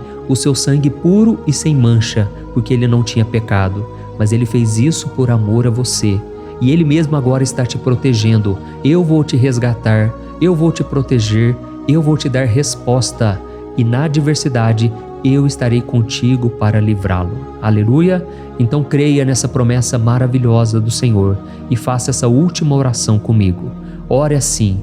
puro e sem mancha, porque Ele não tinha pecado, mas Ele fez isso por amor a você. E Ele mesmo agora está te protegendo. Eu vou te resgatar, eu vou te proteger, eu vou te dar resposta, e na adversidade eu estarei contigo para livrá-lo. Aleluia! Então creia nessa promessa maravilhosa do Senhor e faça essa última oração comigo. Ore assim: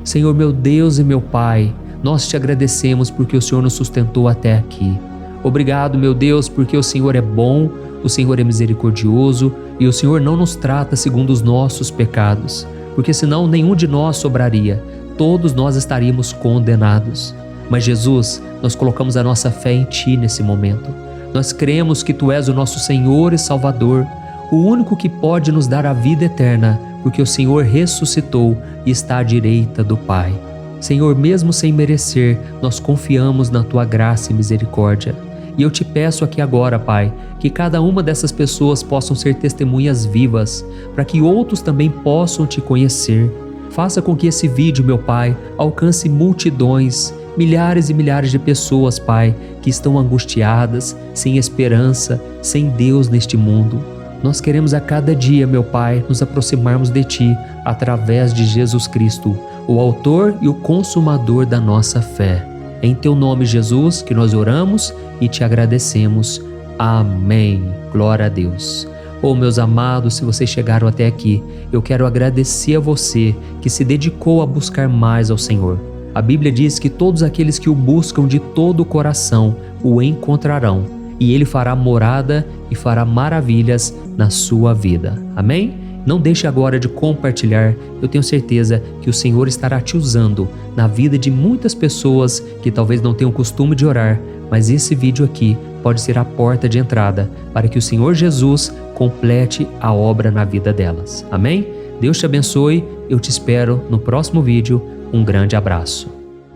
Senhor, meu Deus e meu Pai, nós te agradecemos porque o Senhor nos sustentou até aqui. Obrigado, meu Deus, porque o Senhor é bom, o Senhor é misericordioso e o Senhor não nos trata segundo os nossos pecados, porque senão nenhum de nós sobraria, todos nós estaríamos condenados. Mas Jesus, nós colocamos a nossa fé em Ti nesse momento. Nós cremos que Tu és o nosso Senhor e Salvador, o único que pode nos dar a vida eterna, porque o Senhor ressuscitou e está à direita do Pai. Senhor, mesmo sem merecer, nós confiamos na Tua graça e misericórdia. E eu te peço aqui agora, Pai, que cada uma dessas pessoas possam ser testemunhas vivas, para que outros também possam Te conhecer. Faça com que esse vídeo, meu Pai, alcance multidões milhares e milhares de pessoas, Pai, que estão angustiadas, sem esperança, sem Deus neste mundo. Nós queremos a cada dia, meu Pai, nos aproximarmos de Ti através de Jesus Cristo, o autor e o consumador da nossa fé. É em Teu nome, Jesus, que nós oramos e Te agradecemos. Amém. Glória a Deus. Meus amados, se vocês chegaram até aqui, eu quero agradecer a você que se dedicou a buscar mais ao Senhor. A Bíblia diz que todos aqueles que o buscam de todo o coração o encontrarão, e Ele fará morada e fará maravilhas na sua vida. Amém? Não deixe agora de compartilhar, eu tenho certeza que o Senhor estará te usando na vida de muitas pessoas que talvez não tenham costume de orar, mas esse vídeo aqui pode ser a porta de entrada para que o Senhor Jesus complete a obra na vida delas. Amém? Deus te abençoe, eu te espero no próximo vídeo. Um grande abraço.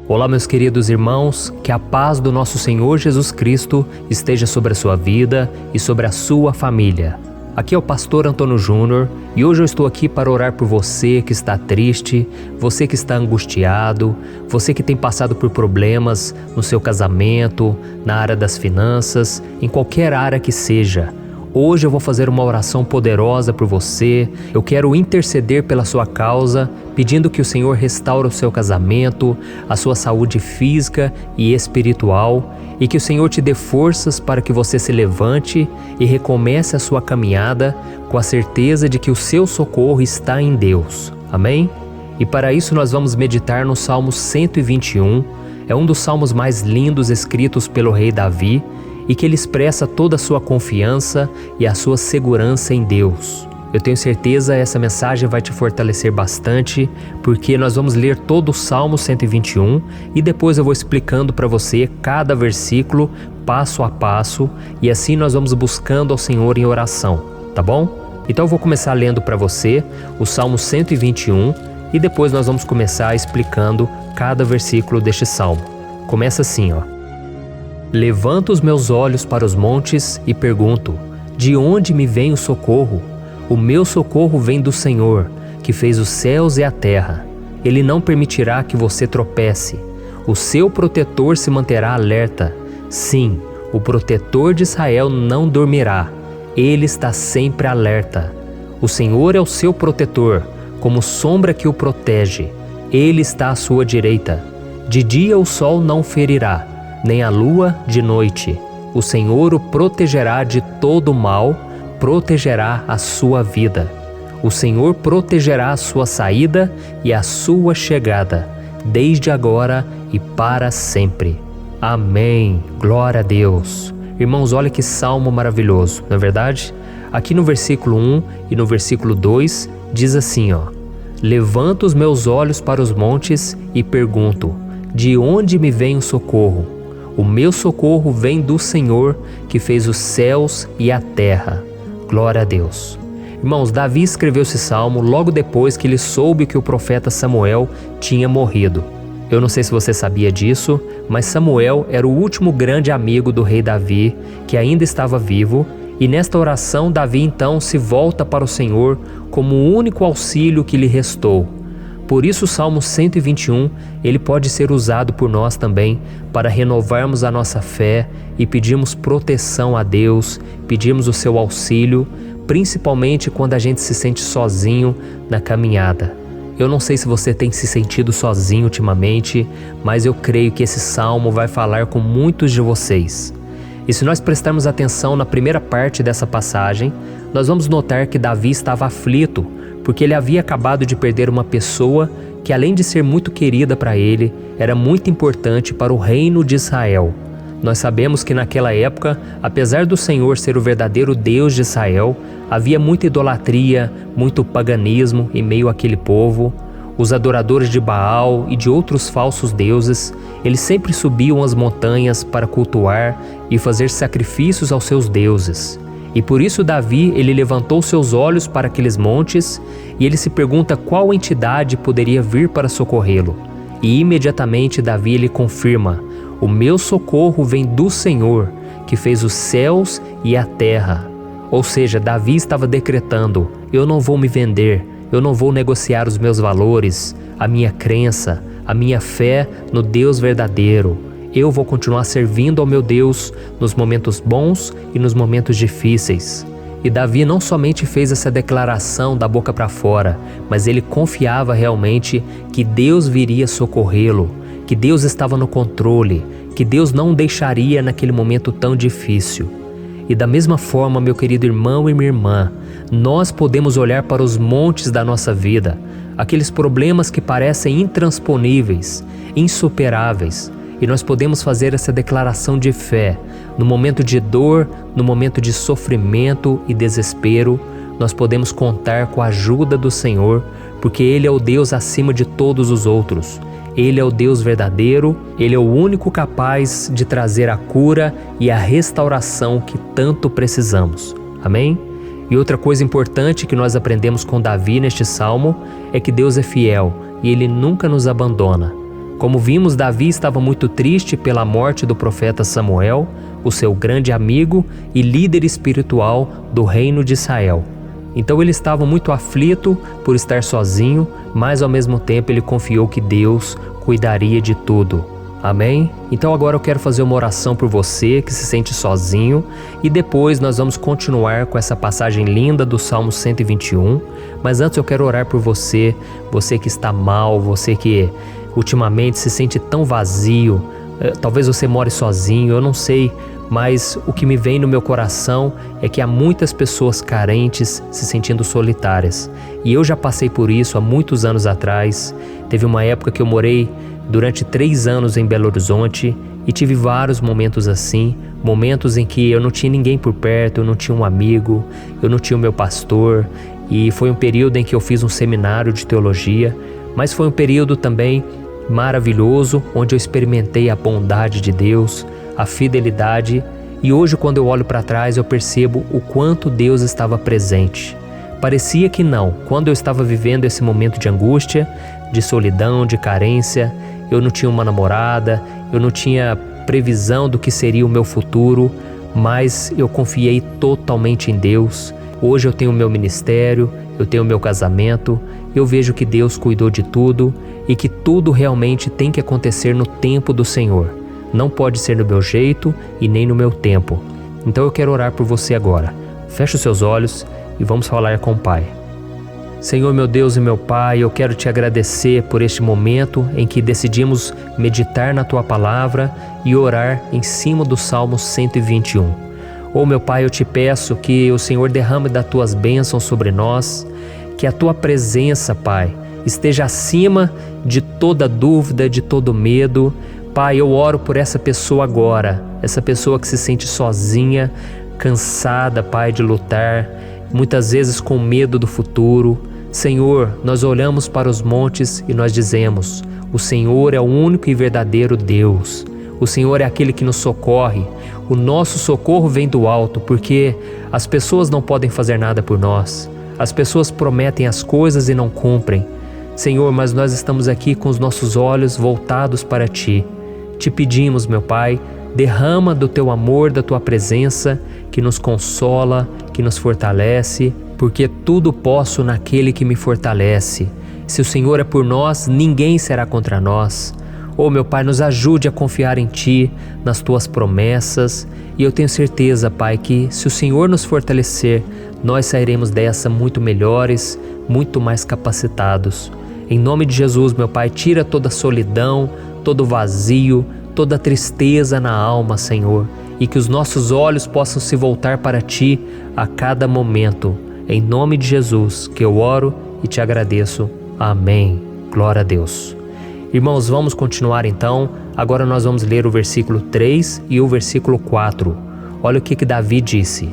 Olá, meus queridos irmãos, que a paz do nosso Senhor Jesus Cristo esteja sobre a sua vida e sobre a sua família. Aqui é o pastor Antônio Júnior e hoje eu estou aqui para orar por você que está triste, você que está angustiado, você que tem passado por problemas no seu casamento, na área das finanças, em qualquer área que seja. Hoje eu vou fazer uma oração poderosa por você. Eu quero interceder pela sua causa, pedindo que o Senhor restaure o seu casamento, a sua saúde física e espiritual, e que o Senhor te dê forças para que você se levante e recomece a sua caminhada com a certeza de que o seu socorro está em Deus. Amém? E para isso nós vamos meditar no Salmo 121. É um dos salmos mais lindos escritos pelo rei Davi, e que ele expressa toda a sua confiança e a sua segurança em Deus. Eu tenho certeza essa mensagem vai te fortalecer bastante, porque nós vamos ler todo o Salmo 121 e depois eu vou explicando para você cada versículo, passo a passo, e assim nós vamos buscando ao Senhor em oração, tá bom? Então eu vou começar lendo para você o Salmo 121 e depois nós vamos começar explicando cada versículo deste salmo. Começa assim, ó. Levanto os meus olhos para os montes e pergunto: de onde me vem o socorro? O meu socorro vem do Senhor, que fez os céus e a terra. Ele não permitirá que você tropece. O seu protetor se manterá alerta. Sim, o protetor de Israel não dormirá. Ele está sempre alerta. O Senhor é o seu protetor, como sombra que o protege. Ele está à sua direita. De dia o sol não ferirá, nem a lua de noite. O Senhor o protegerá de todo mal, protegerá a sua vida. O Senhor protegerá a sua saída e a sua chegada, desde agora e para sempre. Amém. Glória a Deus. Irmãos, olha que salmo maravilhoso, não é verdade? Aqui no versículo 1 e no versículo 2 diz assim, ó: Levanto os meus olhos para os montes e pergunto: de onde me vem o socorro? O meu socorro vem do Senhor, que fez os céus e a terra. Glória a Deus. Irmãos, Davi escreveu esse salmo logo depois que ele soube que o profeta Samuel tinha morrido. Eu não sei se você sabia disso, mas Samuel era o último grande amigo do rei Davi, que ainda estava vivo, e nesta oração Davi então se volta para o Senhor como o único auxílio que lhe restou. Por isso o Salmo 121, ele pode ser usado por nós também para renovarmos a nossa fé e pedirmos proteção a Deus, pedirmos o seu auxílio, principalmente quando a gente se sente sozinho na caminhada. Eu não sei se você tem se sentido sozinho ultimamente, mas eu creio que esse salmo vai falar com muitos de vocês. E se nós prestarmos atenção na primeira parte dessa passagem, nós vamos notar que Davi estava aflito, porque ele havia acabado de perder uma pessoa que, além de ser muito querida para ele, era muito importante para o reino de Israel. Nós sabemos que naquela época, apesar do Senhor ser o verdadeiro Deus de Israel, havia muita idolatria, muito paganismo em meio àquele povo. Os adoradores de Baal e de outros falsos deuses, eles sempre subiam as montanhas para cultuar e fazer sacrifícios aos seus deuses. E por isso Davi, ele levantou seus olhos para aqueles montes e ele se pergunta qual entidade poderia vir para socorrê-lo. E imediatamente Davi ele confirma: o meu socorro vem do Senhor, que fez os céus e a terra. Ou seja, Davi estava decretando: eu não vou me vender, eu não vou negociar os meus valores, a minha crença, a minha fé no Deus verdadeiro. Eu vou continuar servindo ao meu Deus nos momentos bons e nos momentos difíceis. E Davi não somente fez essa declaração da boca para fora, mas ele confiava realmente que Deus viria socorrê-lo, que Deus estava no controle, que Deus não o deixaria naquele momento tão difícil. E da mesma forma, meu querido irmão e minha irmã, nós podemos olhar para os montes da nossa vida, aqueles problemas que parecem intransponíveis, insuperáveis, e nós podemos fazer essa declaração de fé. No momento de dor, no momento de sofrimento e desespero, nós podemos contar com a ajuda do Senhor, porque Ele é o Deus acima de todos os outros. Ele é o Deus verdadeiro, Ele é o único capaz de trazer a cura e a restauração que tanto precisamos. Amém? E outra coisa importante que nós aprendemos com Davi neste salmo é que Deus é fiel e Ele nunca nos abandona. Como vimos, Davi estava muito triste pela morte do profeta Samuel, o seu grande amigo e líder espiritual do reino de Israel. Então ele estava muito aflito por estar sozinho, mas ao mesmo tempo ele confiou que Deus cuidaria de tudo. Amém? Então agora eu quero fazer uma oração por você que se sente sozinho e depois nós vamos continuar com essa passagem linda do Salmo 121. Mas antes eu quero orar por você, você que está mal, você que ultimamente se sente tão vazio, talvez você more sozinho, eu não sei, mas o que me vem no meu coração é que há muitas pessoas carentes se sentindo solitárias. E eu já passei por isso há muitos anos atrás. Teve uma época que eu morei durante 3 anos em Belo Horizonte e tive vários momentos assim, momentos em que eu não tinha ninguém por perto, eu não tinha um amigo, eu não tinha o meu pastor, e foi um período em que eu fiz um seminário de teologia, mas foi um período também maravilhoso, onde eu experimentei a bondade de Deus, a fidelidade, e hoje quando eu olho para trás eu percebo o quanto Deus estava presente. Parecia que não, quando eu estava vivendo esse momento de angústia, de solidão, de carência, eu não tinha uma namorada, eu não tinha previsão do que seria o meu futuro, mas eu confiei totalmente em Deus. Hoje eu tenho o meu ministério, eu tenho o meu casamento, eu vejo que Deus cuidou de tudo e que tudo realmente tem que acontecer no tempo do Senhor. Não pode ser no meu jeito e nem no meu tempo. Então eu quero orar por você agora. Feche os seus olhos e vamos falar com o Pai. Senhor, meu Deus e meu Pai, eu quero te agradecer por este momento em que decidimos meditar na Tua Palavra e orar em cima do Salmo 121. Oh, meu Pai, eu te peço que o Senhor derrame das Tuas bênçãos sobre nós, que a Tua presença, Pai, esteja acima de toda dúvida, de todo medo. Pai, eu oro por essa pessoa agora, essa pessoa que se sente sozinha, cansada, Pai, de lutar, muitas vezes com medo do futuro. Senhor, nós olhamos para os montes e nós dizemos: o Senhor é o único e verdadeiro Deus. O Senhor é aquele que nos socorre. O nosso socorro vem do alto, porque as pessoas não podem fazer nada por nós. As pessoas prometem as coisas e não cumprem. Senhor, mas nós estamos aqui com os nossos olhos voltados para Ti. Te pedimos, meu Pai, derrama do Teu amor, da Tua presença, que nos consola, que nos fortalece, porque tudo posso naquele que me fortalece. Se o Senhor é por nós, ninguém será contra nós. Oh, meu Pai, nos ajude a confiar em Ti, nas Tuas promessas, e eu tenho certeza, Pai, que se o Senhor nos fortalecer, nós sairemos dessa muito melhores, muito mais capacitados. Em nome de Jesus, meu Pai, tira toda a solidão, todo vazio, toda tristeza na alma, Senhor, e que os nossos olhos possam se voltar para Ti a cada momento. Em nome de Jesus que eu oro e te agradeço. Amém. Glória a Deus. Irmãos, vamos continuar então. Agora nós vamos ler o versículo 3 e o versículo 4. Olha o que Davi disse: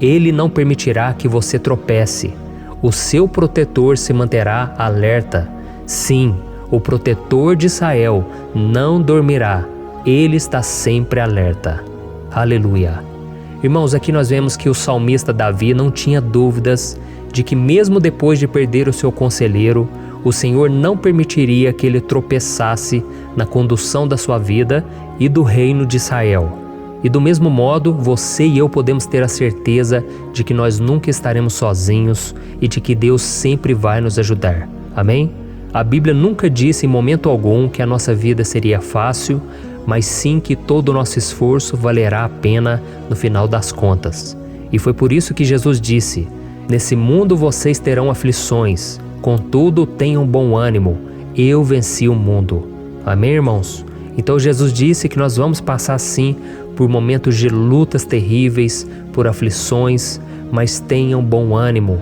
Ele não permitirá que você tropece. O seu protetor se manterá alerta. Sim, o protetor de Israel não dormirá. Ele está sempre alerta. Aleluia. Irmãos, aqui nós vemos que o salmista Davi não tinha dúvidas de que mesmo depois de perder o seu conselheiro, o Senhor não permitiria que ele tropeçasse na condução da sua vida e do reino de Israel. E do mesmo modo, você e eu podemos ter a certeza de que nós nunca estaremos sozinhos e de que Deus sempre vai nos ajudar. Amém? A Bíblia nunca disse em momento algum que a nossa vida seria fácil, mas sim que todo o nosso esforço valerá a pena no final das contas. E foi por isso que Jesus disse: nesse mundo vocês terão aflições, contudo tenham bom ânimo, eu venci o mundo. Amém, irmãos? Então Jesus disse que nós vamos passar sim por momentos de lutas terríveis, por aflições, mas tenham bom ânimo.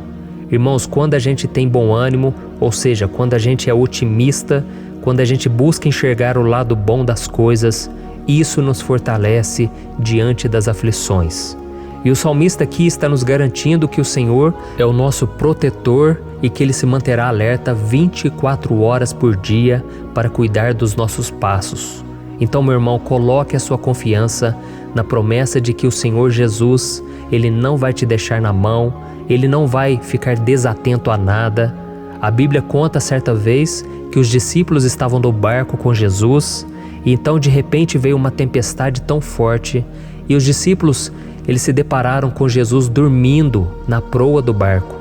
Irmãos, quando a gente tem bom ânimo, ou seja, quando a gente é otimista, quando a gente busca enxergar o lado bom das coisas, isso nos fortalece diante das aflições. E o salmista aqui está nos garantindo que o Senhor é o nosso protetor e que Ele se manterá alerta 24 horas por dia para cuidar dos nossos passos. Então, meu irmão, coloque a sua confiança na promessa de que o Senhor Jesus, Ele não vai te deixar na mão, Ele não vai ficar desatento a nada. A Bíblia conta certa vez que os discípulos estavam no barco com Jesus e então de repente veio uma tempestade tão forte e os discípulos, eles se depararam com Jesus dormindo na proa do barco.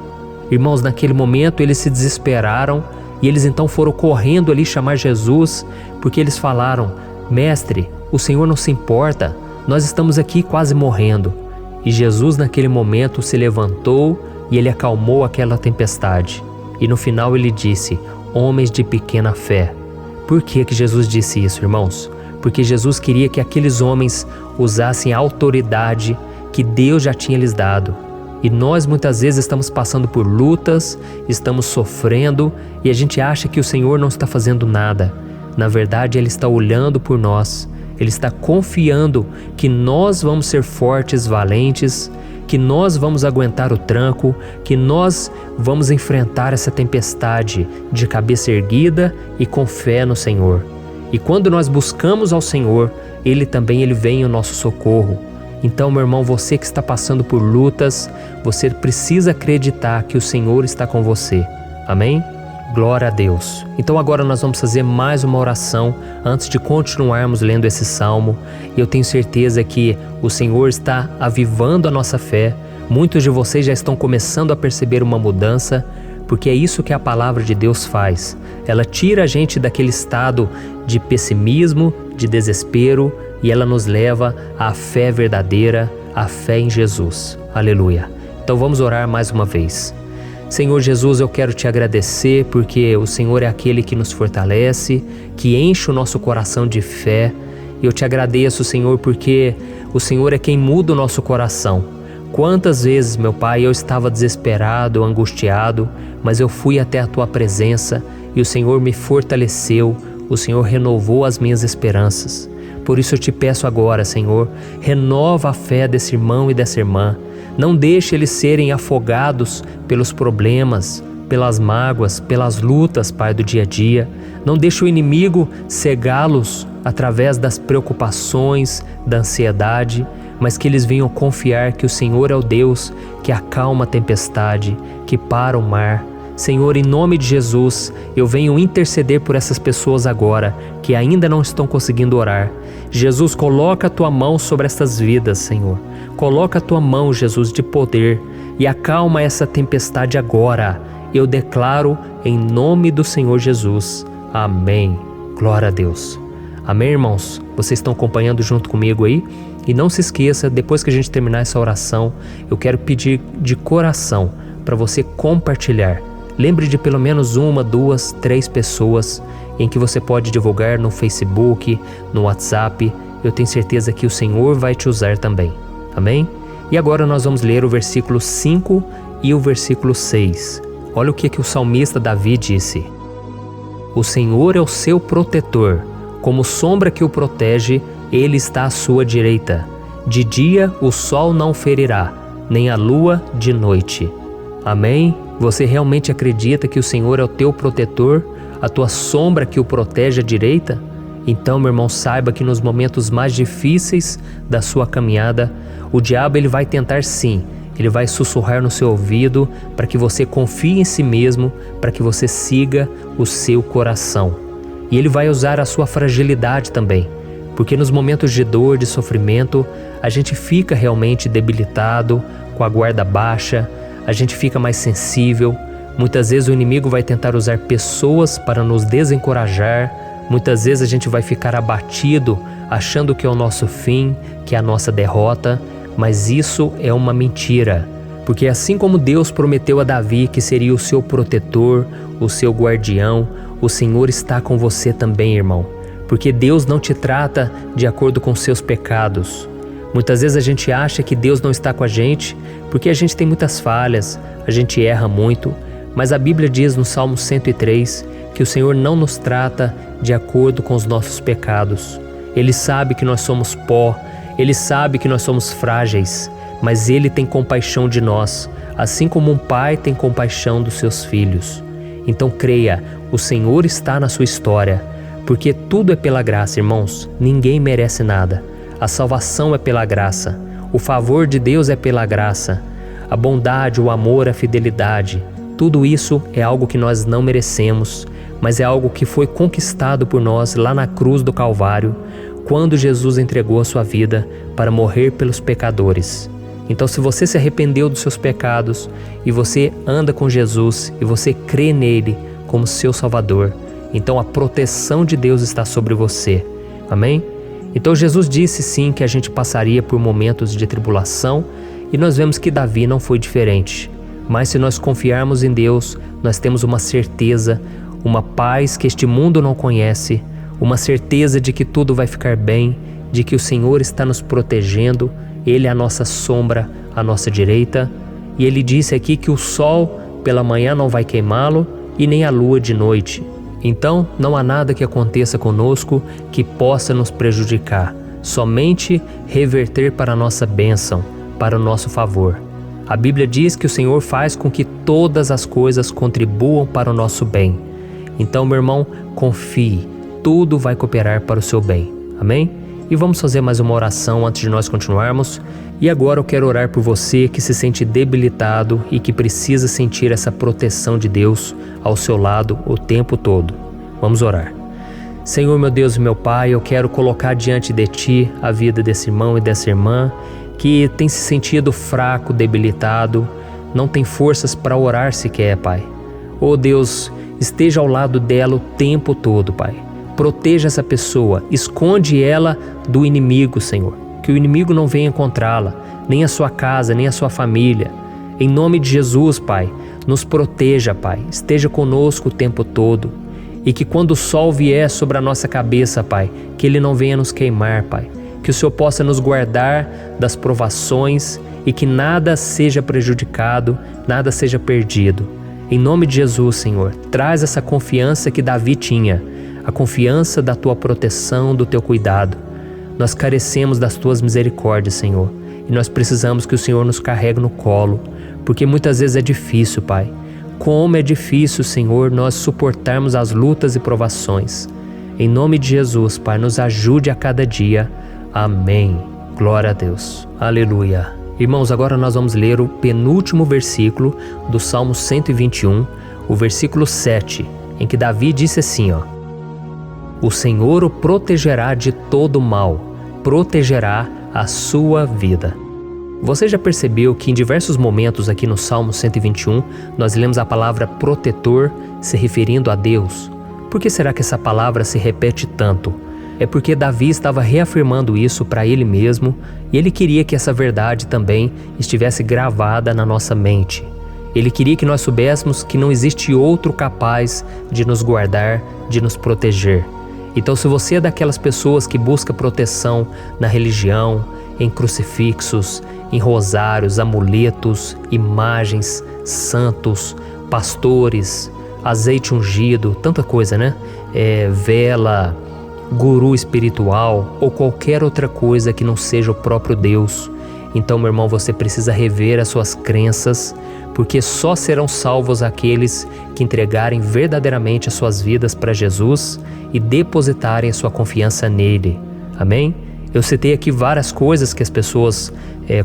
Irmãos, naquele momento eles se desesperaram e eles então foram correndo ali chamar Jesus, porque eles falaram: Mestre, o Senhor não se importa, nós estamos aqui quase morrendo. E Jesus naquele momento se levantou e Ele acalmou aquela tempestade. E no final Ele disse: homens de pequena fé. Por que Jesus disse isso, irmãos? Porque Jesus queria que aqueles homens usassem a autoridade que Deus já tinha lhes dado. E nós muitas vezes estamos passando por lutas, estamos sofrendo e a gente acha que o Senhor não está fazendo nada. Na verdade, Ele está olhando por nós, Ele está confiando que nós vamos ser fortes, valentes, que nós vamos aguentar o tranco, que nós vamos enfrentar essa tempestade de cabeça erguida e com fé no Senhor. E quando nós buscamos ao Senhor, Ele vem ao nosso socorro. Então, meu irmão, você que está passando por lutas, você precisa acreditar que o Senhor está com você. Amém? Glória a Deus. Então agora nós vamos fazer mais uma oração antes de continuarmos lendo esse salmo. E eu tenho certeza que o Senhor está avivando a nossa fé. Muitos de vocês já estão começando a perceber uma mudança, porque é isso que a palavra de Deus faz. Ela tira a gente daquele estado de pessimismo, de desespero, e ela nos leva à fé verdadeira, à fé em Jesus. Aleluia. Então vamos orar mais uma vez. Senhor Jesus, eu quero te agradecer porque o Senhor é aquele que nos fortalece, que enche o nosso coração de fé. Eu te agradeço, Senhor, porque o Senhor é quem muda o nosso coração. Quantas vezes, meu Pai, eu estava desesperado, angustiado, mas eu fui até a Tua presença e o Senhor me fortaleceu, o Senhor renovou as minhas esperanças. Por isso eu te peço agora, Senhor, renova a fé desse irmão e dessa irmã. Não deixe eles serem afogados pelos problemas, pelas mágoas, pelas lutas, Pai, do dia a dia. Não deixe o inimigo cegá-los através das preocupações, da ansiedade, mas que eles venham confiar que o Senhor é o Deus que acalma a tempestade, que para o mar. Senhor, em nome de Jesus, eu venho interceder por essas pessoas agora que ainda não estão conseguindo orar. Jesus, coloca a Tua mão sobre estas vidas, Senhor. Coloca a Tua mão, Jesus, de poder e acalma essa tempestade agora. Eu declaro em nome do Senhor Jesus. Amém. Glória a Deus. Amém, irmãos? Vocês estão acompanhando junto comigo aí? E não se esqueça, depois que a gente terminar essa oração, eu quero pedir de coração para você compartilhar. Lembre de pelo menos 1, 2, 3 pessoas em que você pode divulgar no Facebook, no WhatsApp. Eu tenho certeza que o Senhor vai te usar também. Amém? E agora nós vamos ler o versículo 5 e o versículo 6. Olha o que o salmista Davi disse. O Senhor é o seu protetor, como sombra que o protege, Ele está à sua direita. De dia o sol não ferirá, nem a lua de noite. Amém? Você realmente acredita que o Senhor é o teu protetor, a tua sombra que o protege à direita? Então, meu irmão, saiba que nos momentos mais difíceis da sua caminhada, o diabo ele vai tentar sim, ele vai sussurrar no seu ouvido para que você confie em si mesmo, para que você siga o seu coração. E ele vai usar a sua fragilidade também, porque nos momentos de dor, de sofrimento, a gente fica realmente debilitado, com a guarda baixa, a gente fica mais sensível, Muitas vezes o inimigo vai tentar usar pessoas para nos desencorajar. Muitas vezes a gente vai ficar abatido, achando que é o nosso fim, que é a nossa derrota, mas isso é uma mentira. Porque assim como Deus prometeu a Davi que seria o seu protetor, o seu guardião, o Senhor está com você também, irmão. Porque Deus não te trata de acordo com seus pecados. Muitas vezes a gente acha que Deus não está com a gente porque a gente tem muitas falhas, a gente erra muito, mas a Bíblia diz no Salmo 103 que o Senhor não nos trata de acordo com os nossos pecados. Ele sabe que nós somos pó, Ele sabe que nós somos frágeis, mas Ele tem compaixão de nós, assim como um pai tem compaixão dos seus filhos. Então creia, o Senhor está na sua história, porque tudo é pela graça, irmãos, ninguém merece nada. A salvação é pela graça, o favor de Deus é pela graça, a bondade, o amor, a fidelidade, tudo isso é algo que nós não merecemos, mas é algo que foi conquistado por nós lá na cruz do Calvário, quando Jesus entregou a sua vida para morrer pelos pecadores. Então, se você se arrependeu dos seus pecados e você anda com Jesus e você crê nele como seu Salvador, então a proteção de Deus está sobre você. Amém? Então Jesus disse sim que a gente passaria por momentos de tribulação e nós vemos que Davi não foi diferente. Mas se nós confiarmos em Deus, nós temos uma certeza, uma paz que este mundo não conhece, uma certeza de que tudo vai ficar bem, de que o Senhor está nos protegendo, Ele é a nossa sombra, a nossa direita. E Ele disse aqui que o sol pela manhã não vai queimá-lo e nem a lua de noite. Então não há nada que aconteça conosco que possa nos prejudicar, somente reverter para a nossa bênção, para o nosso favor. A Bíblia diz que o Senhor faz com que todas as coisas contribuam para o nosso bem. Então, meu irmão, confie, tudo vai cooperar para o seu bem. Amém? E vamos fazer mais uma oração antes de nós continuarmos. E agora eu quero orar por você que se sente debilitado e que precisa sentir essa proteção de Deus ao seu lado o tempo todo. Vamos orar. Senhor, meu Deus e meu Pai, eu quero colocar diante de Ti a vida desse irmão e dessa irmã que tem se sentido fraco, debilitado, não tem forças para orar sequer, Pai. Oh Deus, esteja ao lado dela o tempo todo, Pai. Proteja essa pessoa, esconde ela do inimigo, Senhor. Que o inimigo não venha encontrá-la, nem a sua casa, nem a sua família. Em nome de Jesus, Pai, nos proteja, Pai. Esteja conosco o tempo todo. E que quando o sol vier sobre a nossa cabeça, Pai, que ele não venha nos queimar, Pai. Que o Senhor possa nos guardar das provações e que nada seja prejudicado, nada seja perdido. Em nome de Jesus, Senhor, traz essa confiança que Davi tinha, a confiança da Tua proteção, do Teu cuidado. Nós carecemos das Tuas misericórdias, Senhor, e nós precisamos que o Senhor nos carregue no colo, porque muitas vezes é difícil, Pai. Como é difícil, Senhor, nós suportarmos as lutas e provações. Em nome de Jesus, Pai, nos ajude a cada dia. Amém. Glória a Deus. Aleluia. Irmãos, agora nós vamos ler o penúltimo versículo do Salmo 121, o versículo 7, em que Davi disse assim, O Senhor o protegerá de todo mal, protegerá a sua vida. Você já percebeu que em diversos momentos aqui no Salmo 121, nós lemos a palavra protetor se referindo a Deus? Por que será que essa palavra se repete tanto? É porque Davi estava reafirmando isso para ele mesmo e ele queria que essa verdade também estivesse gravada na nossa mente. Ele queria que nós soubéssemos que não existe outro capaz de nos guardar, de nos proteger. Então, se você é daquelas pessoas que busca proteção na religião, em crucifixos, em rosários, amuletos, imagens, santos, pastores, azeite ungido, tanta coisa, né? Vela, guru espiritual ou qualquer outra coisa que não seja o próprio Deus. Então, meu irmão, você precisa rever as suas crenças, porque só serão salvos aqueles que entregarem verdadeiramente as suas vidas para Jesus e depositarem a sua confiança nele. Amém? Eu citei aqui várias coisas que as pessoas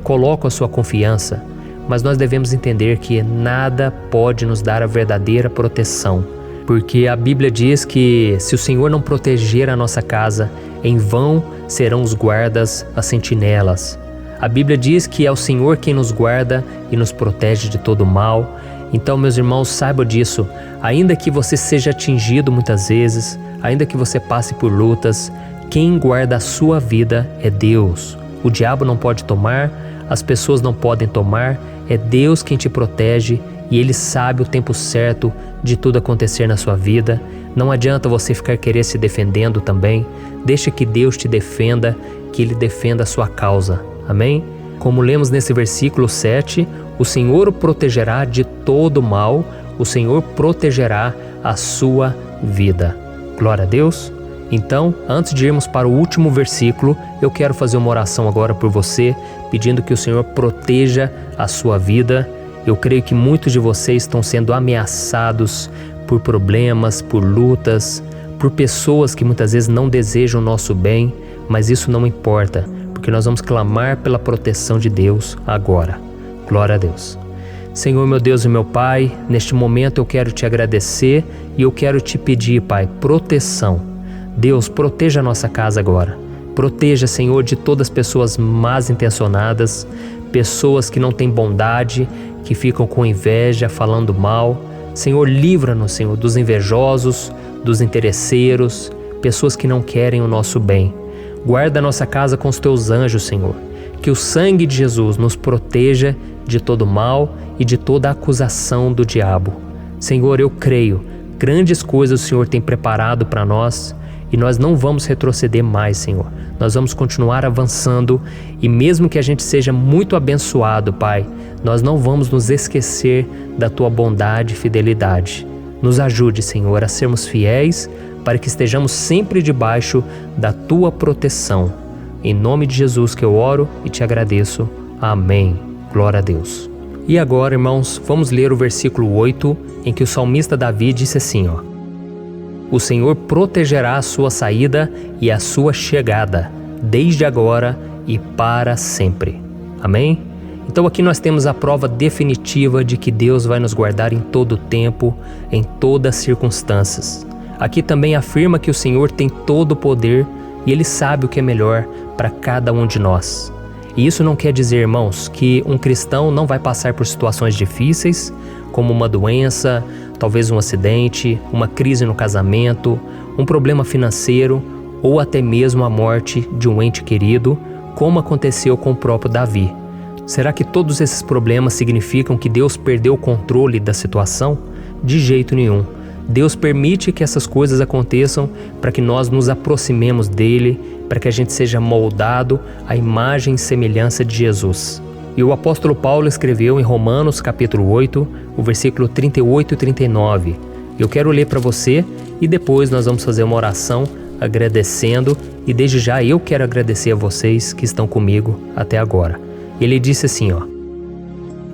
colocam a sua confiança, mas nós devemos entender que nada pode nos dar a verdadeira proteção. Porque a Bíblia diz que se o Senhor não proteger a nossa casa, em vão serão os guardas, as sentinelas. A Bíblia diz que é o Senhor quem nos guarda e nos protege de todo mal Então, meus irmãos, saibam disso. Ainda que você seja atingido muitas vezes, ainda que você passe por lutas, quem guarda a sua vida é Deus. O diabo não pode tomar, as pessoas não podem tomar, é Deus quem te protege e Ele sabe o tempo certo de tudo acontecer na sua vida. Não adianta você ficar querer se defendendo também. Deixa que Deus te defenda, que Ele defenda a sua causa. Amém? Como lemos nesse versículo 7, o Senhor o protegerá de todo mal, o Senhor protegerá a sua vida. Glória a Deus. Então, antes de irmos para o último versículo, eu quero fazer uma oração agora por você, pedindo que o Senhor proteja a sua vida. Eu creio que muitos de vocês estão sendo ameaçados por problemas, por lutas, por pessoas que muitas vezes não desejam o nosso bem, mas isso não importa, porque nós vamos clamar pela proteção de Deus agora. Glória a Deus. Senhor, meu Deus e meu Pai, neste momento eu quero te agradecer e eu quero te pedir, Pai, proteção. Deus, proteja a nossa casa agora. Proteja, Senhor, de todas as pessoas más intencionadas, pessoas que não têm bondade, que ficam com inveja, falando mal. Senhor, livra-nos, Senhor, dos invejosos, dos interesseiros, pessoas que não querem o nosso bem. Guarda a nossa casa com os teus anjos, Senhor. Que o sangue de Jesus nos proteja de todo mal e de toda acusação do diabo. Senhor, eu creio, grandes coisas o Senhor tem preparado para nós e nós não vamos retroceder mais, Senhor. Nós vamos continuar avançando e mesmo que a gente seja muito abençoado, Pai, nós não vamos nos esquecer da Tua bondade e fidelidade. Nos ajude, Senhor, a sermos fiéis para que estejamos sempre debaixo da Tua proteção. Em nome de Jesus que eu oro e te agradeço. Amém. Glória a Deus. E agora, irmãos, vamos ler o versículo 8, em que o salmista Davi disse assim, O Senhor protegerá a sua saída e a sua chegada, desde agora e para sempre. Amém? Então aqui nós temos a prova definitiva de que Deus vai nos guardar em todo o tempo, em todas as circunstâncias. Aqui também afirma que o Senhor tem todo o poder e Ele sabe o que é melhor para cada um de nós. E isso não quer dizer, irmãos, que um cristão não vai passar por situações difíceis, como uma doença, talvez um acidente, uma crise no casamento, um problema financeiro ou até mesmo a morte de um ente querido, como aconteceu com o próprio Davi. Será que todos esses problemas significam que Deus perdeu o controle da situação? De jeito nenhum. Deus permite que essas coisas aconteçam para que nós nos aproximemos dele, para que a gente seja moldado à imagem e semelhança de Jesus. E o apóstolo Paulo escreveu em Romanos capítulo 8, o versículo 38 e 39. Eu quero ler para você e depois nós vamos fazer uma oração agradecendo e desde já eu quero agradecer a vocês que estão comigo até agora. Ele disse assim,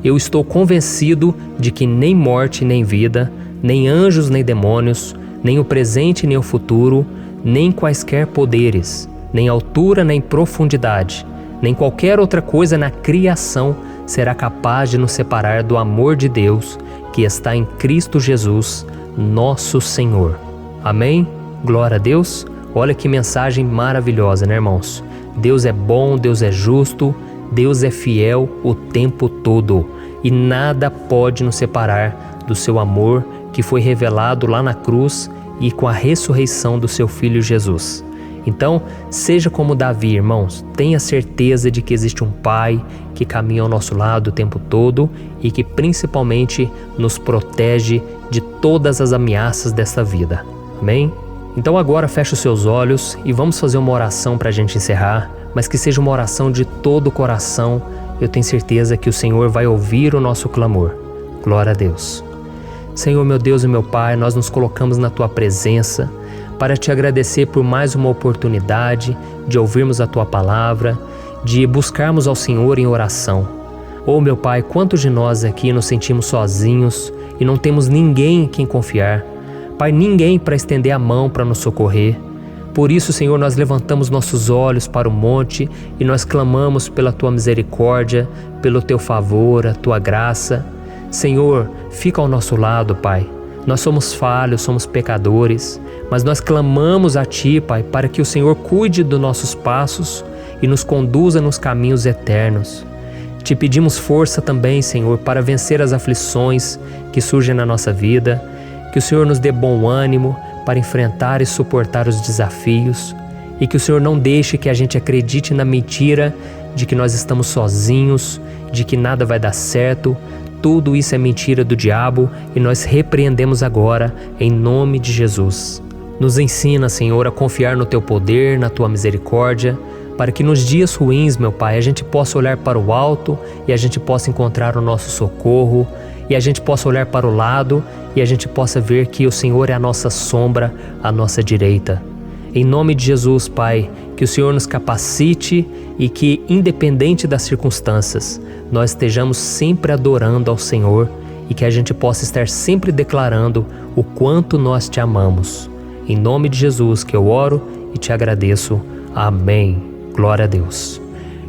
Eu estou convencido de que nem morte nem vida, nem anjos nem demônios, nem o presente nem o futuro, nem quaisquer poderes, nem altura nem profundidade, nem qualquer outra coisa na criação será capaz de nos separar do amor de Deus que está em Cristo Jesus, nosso Senhor. Amém? Glória a Deus. Olha que mensagem maravilhosa, né, irmãos? Deus é bom, Deus é justo, Deus é fiel o tempo todo e nada pode nos separar do seu amor que foi revelado lá na cruz e com a ressurreição do seu Filho Jesus. Então, seja como Davi, irmãos, tenha certeza de que existe um Pai que caminha ao nosso lado o tempo todo e que principalmente nos protege de todas as ameaças desta vida. Amém? Então agora feche os seus olhos e vamos fazer uma oração para a gente encerrar, mas que seja uma oração de todo o coração. Eu tenho certeza que o Senhor vai ouvir o nosso clamor. Glória a Deus. Senhor, meu Deus e meu Pai, nós nos colocamos na Tua presença para Te agradecer por mais uma oportunidade de ouvirmos a Tua palavra, de buscarmos ao Senhor em oração. Oh, meu Pai, quantos de nós aqui nos sentimos sozinhos e não temos ninguém em quem confiar. Pai, ninguém para estender a mão para nos socorrer. Por isso, Senhor, nós levantamos nossos olhos para o monte e nós clamamos pela Tua misericórdia, pelo Teu favor, a Tua graça. Senhor, fica ao nosso lado, Pai. Nós somos falhos, somos pecadores, mas nós clamamos a Ti, Pai, para que o Senhor cuide dos nossos passos e nos conduza nos caminhos eternos. Te pedimos força também, Senhor, para vencer as aflições que surgem na nossa vida, que o Senhor nos dê bom ânimo para enfrentar e suportar os desafios e que o Senhor não deixe que a gente acredite na mentira de que nós estamos sozinhos, de que nada vai dar certo. Tudo isso é mentira do diabo e nós repreendemos agora em nome de Jesus. Nos ensina, Senhor, a confiar no Teu poder, na Tua misericórdia, para que nos dias ruins, meu Pai, a gente possa olhar para o alto e a gente possa encontrar o nosso socorro, e a gente possa olhar para o lado e a gente possa ver que o Senhor é a nossa sombra, a nossa direita. Em nome de Jesus, Pai, que o Senhor nos capacite e que, independente das circunstâncias, nós estejamos sempre adorando ao Senhor e que a gente possa estar sempre declarando o quanto nós Te amamos. Em nome de Jesus que eu oro e Te agradeço. Amém. Glória a Deus.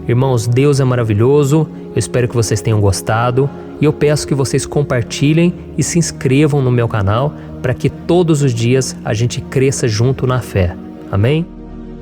Irmãos, Deus é maravilhoso, eu espero que vocês tenham gostado e eu peço que vocês compartilhem e se inscrevam no meu canal para que todos os dias a gente cresça junto na fé. Amém?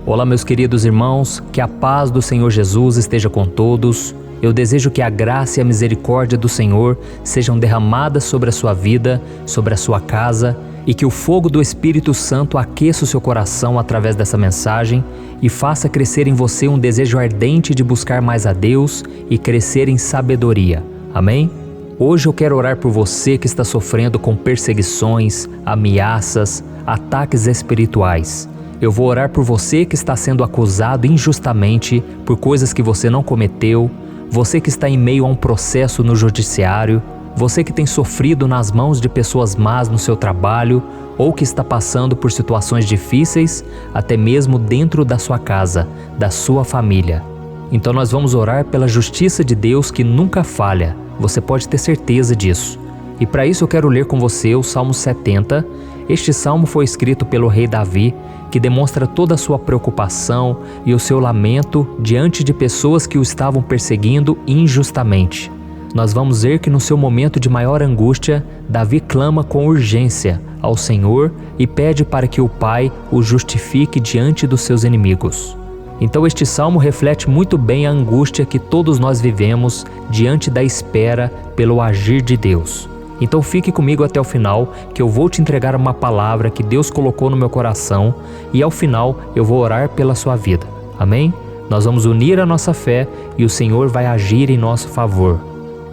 Olá, meus queridos irmãos, que a paz do Senhor Jesus esteja com todos. Eu desejo que a graça e a misericórdia do Senhor sejam derramadas sobre a sua vida, sobre a sua casa, e que o fogo do Espírito Santo aqueça o seu coração através dessa mensagem e faça crescer em você um desejo ardente de buscar mais a Deus e crescer em sabedoria. Amém? Hoje eu quero orar por você que está sofrendo com perseguições, ameaças, ataques espirituais. Eu vou orar por você que está sendo acusado injustamente por coisas que você não cometeu, você que está em meio a um processo no judiciário, você que tem sofrido nas mãos de pessoas más no seu trabalho ou que está passando por situações difíceis, até mesmo dentro da sua casa, da sua família. Então nós vamos orar pela justiça de Deus que nunca falha, você pode ter certeza disso. E para isso eu quero ler com você o Salmo 70. Este salmo foi escrito pelo rei Davi, que demonstra toda a sua preocupação e o seu lamento diante de pessoas que o estavam perseguindo injustamente. Nós vamos ver que no seu momento de maior angústia, Davi clama com urgência ao Senhor e pede para que o Pai o justifique diante dos seus inimigos. Então este salmo reflete muito bem a angústia que todos nós vivemos diante da espera pelo agir de Deus. Então fique comigo até o final, que eu vou te entregar uma palavra que Deus colocou no meu coração e ao final eu vou orar pela sua vida. Amém? Nós vamos unir a nossa fé e o Senhor vai agir em nosso favor.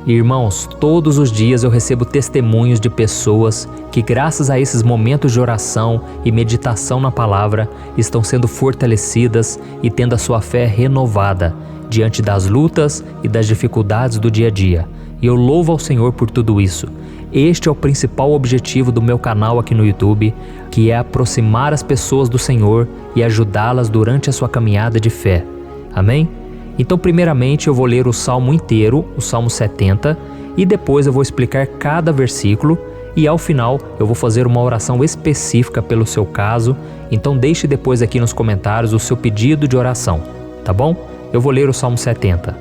Irmãos, todos os dias eu recebo testemunhos de pessoas que, graças a esses momentos de oração e meditação na palavra, estão sendo fortalecidas e tendo a sua fé renovada diante das lutas e das dificuldades do dia a dia. E eu louvo ao Senhor por tudo isso. Este é o principal objetivo do meu canal aqui no YouTube, que é aproximar as pessoas do Senhor e ajudá-las durante a sua caminhada de fé. Amém? Então, primeiramente, eu vou ler o Salmo inteiro, o Salmo 70, e depois eu vou explicar cada versículo e ao final eu vou fazer uma oração específica pelo seu caso. Então deixe depois aqui nos comentários o seu pedido de oração, tá bom? Eu vou ler o Salmo 70.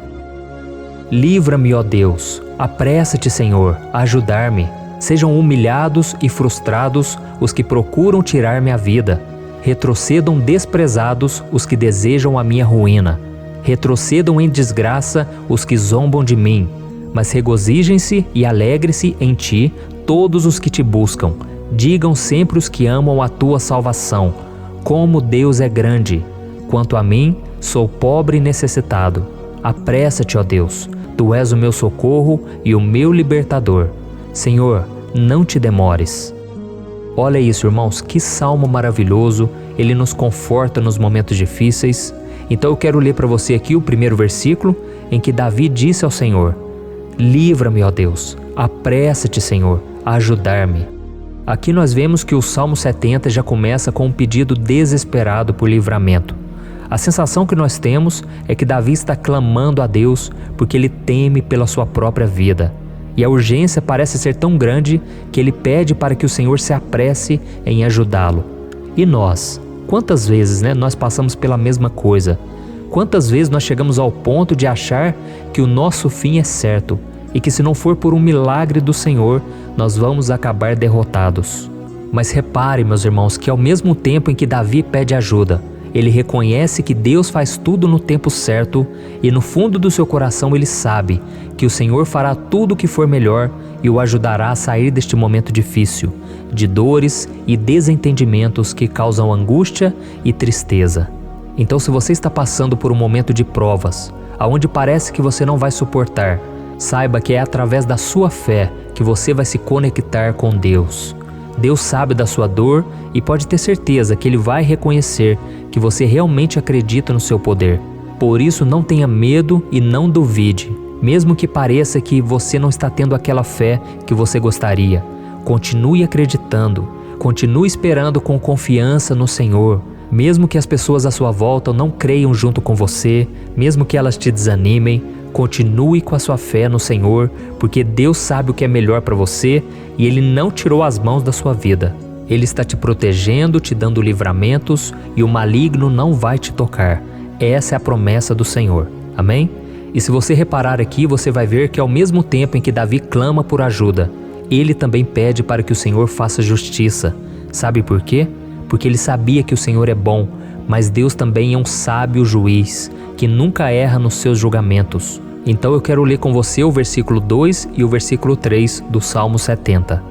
Livra-me, ó Deus, apressa-te, Senhor, a ajudar-me. Sejam humilhados e frustrados os que procuram tirar-me a vida. Retrocedam desprezados os que desejam a minha ruína. Retrocedam em desgraça os que zombam de mim, mas regozijem-se e alegre-se em ti todos os que te buscam. Digam sempre os que amam a tua salvação, como Deus é grande. Quanto a mim, sou pobre e necessitado. Apressa-te, ó Deus, tu és o meu socorro e o meu libertador. Senhor, não te demores. Olha isso, irmãos, que salmo maravilhoso, ele nos conforta nos momentos difíceis. Então eu quero ler para você aqui o primeiro versículo, em que Davi disse ao Senhor: livra-me, ó Deus, apressa-te, Senhor, a ajudar-me. Aqui nós vemos que o Salmo 70 já começa com um pedido desesperado por livramento. A sensação que nós temos é que Davi está clamando a Deus porque ele teme pela sua própria vida. E a urgência parece ser tão grande que ele pede para que o Senhor se apresse em ajudá-lo. E nós? Quantas vezes nós passamos pela mesma coisa? Quantas vezes nós chegamos ao ponto de achar que o nosso fim é certo e que se não for por um milagre do Senhor, nós vamos acabar derrotados? Mas repare, meus irmãos, que ao mesmo tempo em que Davi pede ajuda, ele reconhece que Deus faz tudo no tempo certo e no fundo do seu coração ele sabe que o Senhor fará tudo o que for melhor e o ajudará a sair deste momento difícil, de dores e desentendimentos que causam angústia e tristeza. Então, se você está passando por um momento de provas, aonde parece que você não vai suportar, saiba que é através da sua fé que você vai se conectar com Deus. Deus sabe da sua dor e pode ter certeza que Ele vai reconhecer que você realmente acredita no seu poder. Por isso, não tenha medo e não duvide, mesmo que pareça que você não está tendo aquela fé que você gostaria. Continue acreditando, continue esperando com confiança no Senhor. Mesmo que as pessoas à sua volta não creiam junto com você, mesmo que elas te desanimem, continue com a sua fé no Senhor, porque Deus sabe o que é melhor para você e Ele não tirou as mãos da sua vida. Ele está te protegendo, te dando livramentos e o maligno não vai te tocar. Essa é a promessa do Senhor. Amém? E se você reparar aqui, você vai ver que ao mesmo tempo em que Davi clama por ajuda, ele também pede para que o Senhor faça justiça. Sabe por quê? Porque ele sabia que o Senhor é bom, mas Deus também é um sábio juiz, que nunca erra nos seus julgamentos. Então eu quero ler com você o versículo 2 e o versículo 3 do Salmo 70.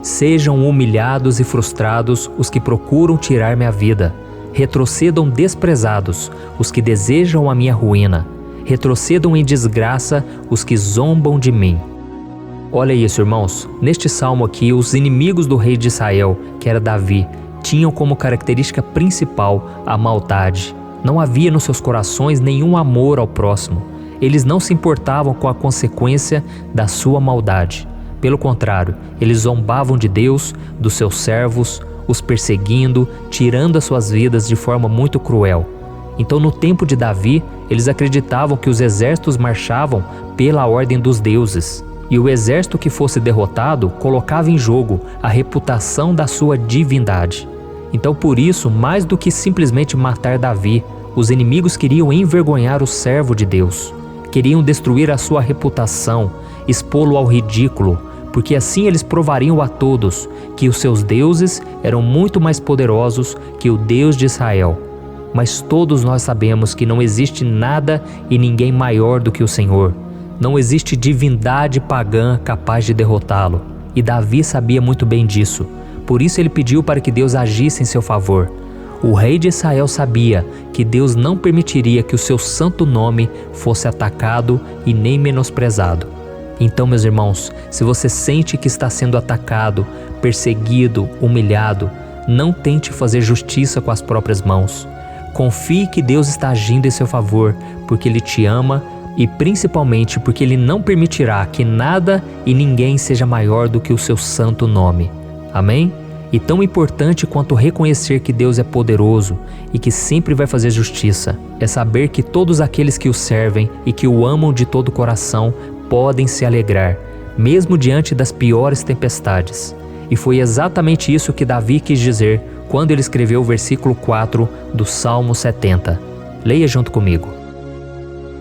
Sejam humilhados e frustrados os que procuram tirar minha vida. Retrocedam desprezados os que desejam a minha ruína. Retrocedam em desgraça os que zombam de mim. Olha isso, irmãos. Neste salmo aqui, os inimigos do rei de Israel, que era Davi, tinham como característica principal a maldade. Não havia nos seus corações nenhum amor ao próximo. Eles não se importavam com a consequência da sua maldade. Pelo contrário, eles zombavam de Deus, dos seus servos, os perseguindo, tirando as suas vidas de forma muito cruel. Então, no tempo de Davi, eles acreditavam que os exércitos marchavam pela ordem dos deuses. E o exército que fosse derrotado colocava em jogo a reputação da sua divindade. Então, por isso, mais do que simplesmente matar Davi, os inimigos queriam envergonhar o servo de Deus. Queriam destruir a sua reputação, expô-lo ao ridículo, porque assim eles provariam a todos que os seus deuses eram muito mais poderosos que o Deus de Israel. Mas todos nós sabemos que não existe nada e ninguém maior do que o Senhor. Não existe divindade pagã capaz de derrotá-lo. E Davi sabia muito bem disso. Por isso ele pediu para que Deus agisse em seu favor. O rei de Israel sabia que Deus não permitiria que o seu santo nome fosse atacado e nem menosprezado. Então, meus irmãos, se você sente que está sendo atacado, perseguido, humilhado, não tente fazer justiça com as próprias mãos. Confie que Deus está agindo em seu favor, porque Ele te ama e principalmente porque Ele não permitirá que nada e ninguém seja maior do que o seu santo nome. Amém? E tão importante quanto reconhecer que Deus é poderoso e que sempre vai fazer justiça, é saber que todos aqueles que o servem e que o amam de todo o coração podem se alegrar, mesmo diante das piores tempestades. E foi exatamente isso que Davi quis dizer quando ele escreveu o versículo 4 do Salmo 70. Leia junto comigo.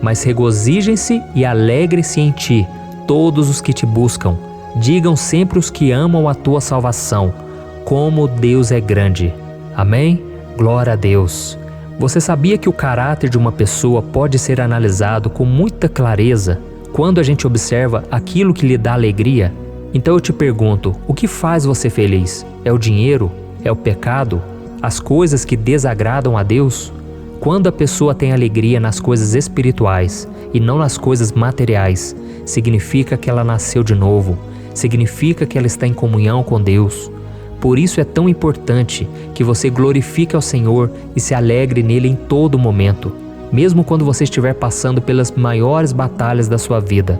Mas regozijem-se e alegrem-se em ti, todos os que te buscam. Digam sempre os que amam a tua salvação, como Deus é grande. Amém? Glória a Deus. Você sabia que o caráter de uma pessoa pode ser analisado com muita clareza quando a gente observa aquilo que lhe dá alegria? Então eu te pergunto, o que faz você feliz? É o dinheiro? É o pecado? As coisas que desagradam a Deus? Quando a pessoa tem alegria nas coisas espirituais e não nas coisas materiais, significa que ela nasceu de novo, significa que ela está em comunhão com Deus. Por isso é tão importante que você glorifique ao Senhor e se alegre nele em todo momento, mesmo quando você estiver passando pelas maiores batalhas da sua vida.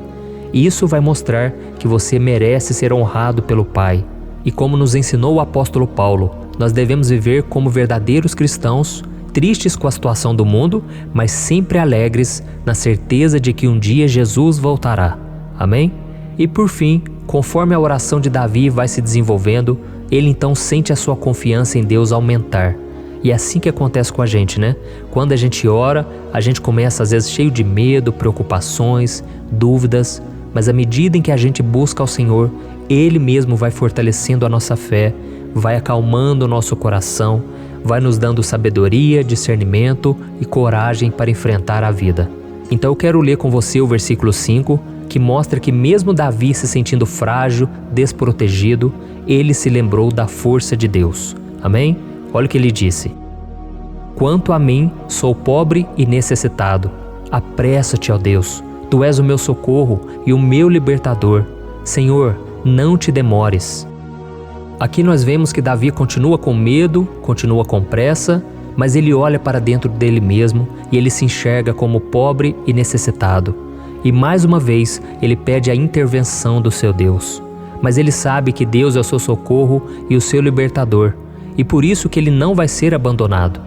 Isso vai mostrar que você merece ser honrado pelo Pai. E como nos ensinou o apóstolo Paulo, nós devemos viver como verdadeiros cristãos, tristes com a situação do mundo, mas sempre alegres na certeza de que um dia Jesus voltará. Amém? E por fim, conforme a oração de Davi vai se desenvolvendo, ele então sente a sua confiança em Deus aumentar. E é assim que acontece com a gente, né? Quando a gente ora, a gente começa às vezes cheio de medo, preocupações, dúvidas, mas à medida em que a gente busca ao Senhor, Ele mesmo vai fortalecendo a nossa fé, vai acalmando o nosso coração, vai nos dando sabedoria, discernimento e coragem para enfrentar a vida. Então eu quero ler com você o versículo 5, que mostra que mesmo Davi se sentindo frágil, desprotegido, ele se lembrou da força de Deus. Amém? Olha o que ele disse: quanto a mim, sou pobre e necessitado. Apressa-te, ó Deus, tu és o meu socorro e o meu libertador. Senhor, não te demores. Aqui nós vemos que Davi continua com medo, continua com pressa, mas ele olha para dentro dele mesmo e ele se enxerga como pobre e necessitado. E mais uma vez ele pede a intervenção do seu Deus. Mas ele sabe que Deus é o seu socorro e o seu libertador, e por isso que ele não vai ser abandonado.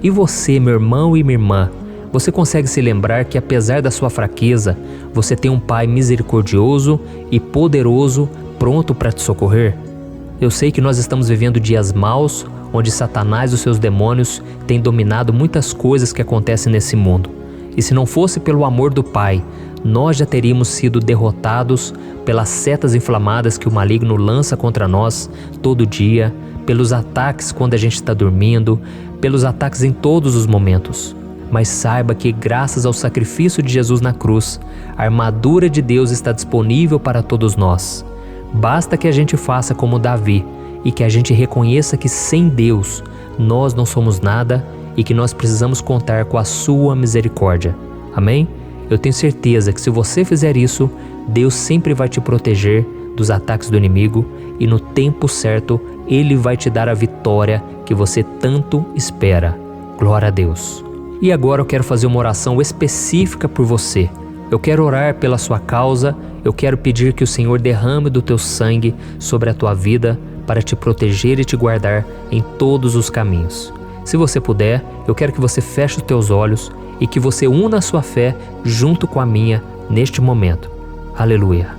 E você, meu irmão e minha irmã, você consegue se lembrar que apesar da sua fraqueza, você tem um Pai misericordioso e poderoso pronto para te socorrer? Eu sei que nós estamos vivendo dias maus, onde Satanás e os seus demônios têm dominado muitas coisas que acontecem nesse mundo. E se não fosse pelo amor do Pai, nós já teríamos sido derrotados pelas setas inflamadas que o maligno lança contra nós todo dia, pelos ataques quando a gente está dormindo, pelos ataques em todos os momentos. Mas saiba que graças ao sacrifício de Jesus na cruz, a armadura de Deus está disponível para todos nós. Basta que a gente faça como Davi e que a gente reconheça que sem Deus nós não somos nada e que nós precisamos contar com a sua misericórdia. Amém? Eu tenho certeza que se você fizer isso, Deus sempre vai te proteger dos ataques do inimigo e no tempo certo Ele vai te dar a vitória que você tanto espera. Glória a Deus. E agora eu quero fazer uma oração específica por você. Eu quero orar pela sua causa, eu quero pedir que o Senhor derrame do teu sangue sobre a tua vida para te proteger e te guardar em todos os caminhos. Se você puder, eu quero que você feche os teus olhos e que você una a sua fé junto com a minha neste momento. Aleluia.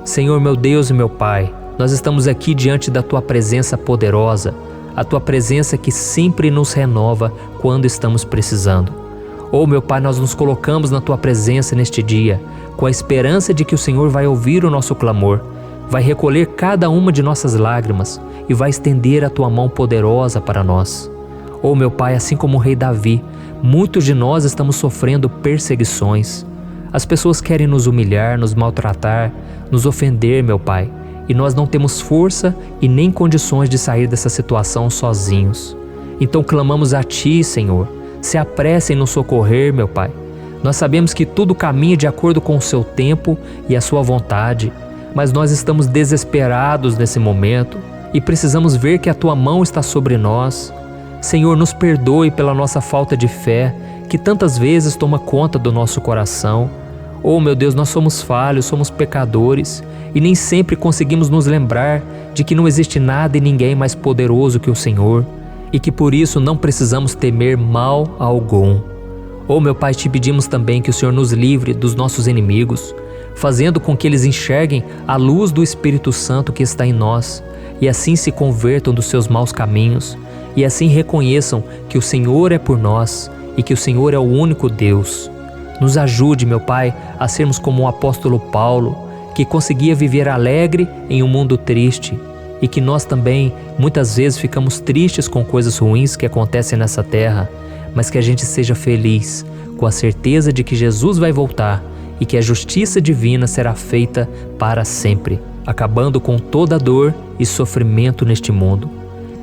Senhor meu Deus e meu Pai, nós estamos aqui diante da tua presença poderosa, a tua presença que sempre nos renova quando estamos precisando. Oh meu Pai, nós nos colocamos na tua presença neste dia, com a esperança de que o Senhor vai ouvir o nosso clamor, vai recolher cada uma de nossas lágrimas e vai estender a tua mão poderosa para nós. Oh meu Pai, assim como o rei Davi, muitos de nós estamos sofrendo perseguições. As pessoas querem nos humilhar, nos maltratar, nos ofender, meu Pai, e nós não temos força e nem condições de sair dessa situação sozinhos. Então clamamos a Ti, Senhor, se apresse em nos socorrer, meu Pai. Nós sabemos que tudo caminha de acordo com o seu tempo e a sua vontade, mas nós estamos desesperados nesse momento e precisamos ver que a Tua mão está sobre nós. Senhor, nos perdoe pela nossa falta de fé, que tantas vezes toma conta do nosso coração. Oh, meu Deus, nós somos falhos, somos pecadores e nem sempre conseguimos nos lembrar de que não existe nada e ninguém mais poderoso que o Senhor e que por isso não precisamos temer mal algum. Oh, meu Pai, te pedimos também que o Senhor nos livre dos nossos inimigos, fazendo com que eles enxerguem a luz do Espírito Santo que está em nós e assim se convertam dos seus maus caminhos e assim reconheçam que o Senhor é por nós e que o Senhor é o único Deus. Nos ajude, meu Pai, a sermos como o apóstolo Paulo, que conseguia viver alegre em um mundo triste, e que nós também muitas vezes ficamos tristes com coisas ruins que acontecem nessa terra, mas que a gente seja feliz, com a certeza de que Jesus vai voltar e que a justiça divina será feita para sempre, acabando com toda dor e sofrimento neste mundo.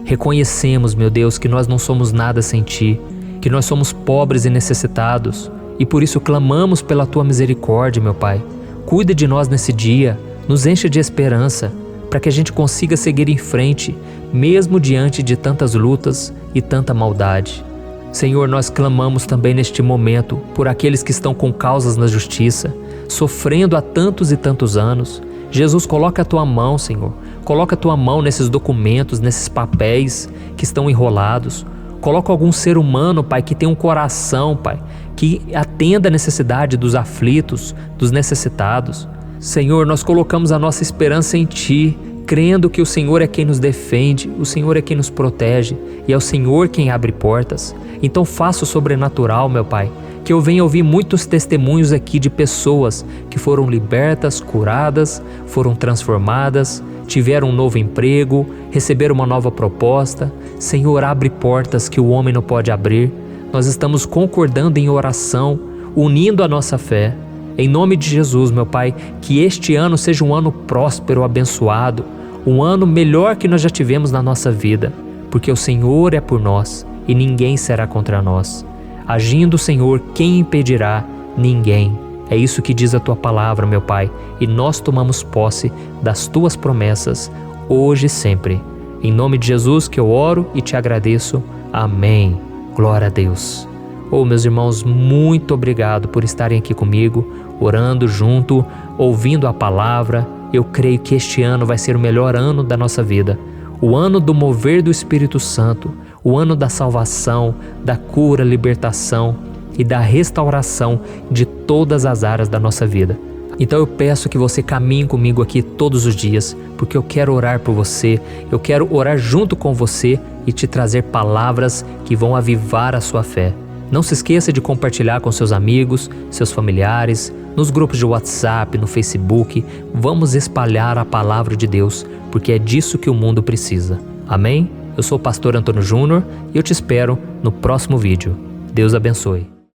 Reconhecemos, meu Deus, que nós não somos nada sem Ti, que nós somos pobres e necessitados, e por isso clamamos pela Tua misericórdia, meu Pai. Cuida de nós nesse dia, nos enche de esperança, para que a gente consiga seguir em frente, mesmo diante de tantas lutas e tanta maldade. Senhor, nós clamamos também neste momento por aqueles que estão com causas na justiça, sofrendo há tantos e tantos anos. Jesus, coloca a Tua mão, Senhor. Coloca a Tua mão nesses documentos, nesses papéis que estão enrolados. Coloca algum ser humano, Pai, que tem um coração, Pai, que atenda a necessidade dos aflitos, dos necessitados. Senhor, nós colocamos a nossa esperança em Ti, crendo que o Senhor é quem nos defende, o Senhor é quem nos protege e é o Senhor quem abre portas. Então faça o sobrenatural, meu Pai, que eu venha ouvir muitos testemunhos aqui de pessoas que foram libertas, curadas, foram transformadas, tiveram um novo emprego, receberam uma nova proposta. Senhor, abre portas que o homem não pode abrir. Nós estamos concordando em oração, unindo a nossa fé. Em nome de Jesus, meu Pai, que este ano seja um ano próspero, abençoado, um ano melhor que nós já tivemos na nossa vida, porque o Senhor é por nós e ninguém será contra nós. Agindo o Senhor, quem impedirá? Ninguém. É isso que diz a Tua palavra, meu Pai, e nós tomamos posse das Tuas promessas, hoje e sempre. Em nome de Jesus que eu oro e te agradeço. Amém. Glória a Deus. Meus irmãos, muito obrigado por estarem aqui comigo, orando junto, ouvindo a palavra. Eu creio que este ano vai ser o melhor ano da nossa vida. O ano do mover do Espírito Santo, o ano da salvação, da cura, libertação e da restauração de todas as áreas da nossa vida. Então eu peço que você caminhe comigo aqui todos os dias, porque eu quero orar por você, eu quero orar junto com você e te trazer palavras que vão avivar a sua fé. Não se esqueça de compartilhar com seus amigos, seus familiares, nos grupos de WhatsApp, no Facebook. Vamos espalhar a palavra de Deus, porque é disso que o mundo precisa. Amém? Eu sou o pastor Antônio Júnior e eu te espero no próximo vídeo. Deus abençoe.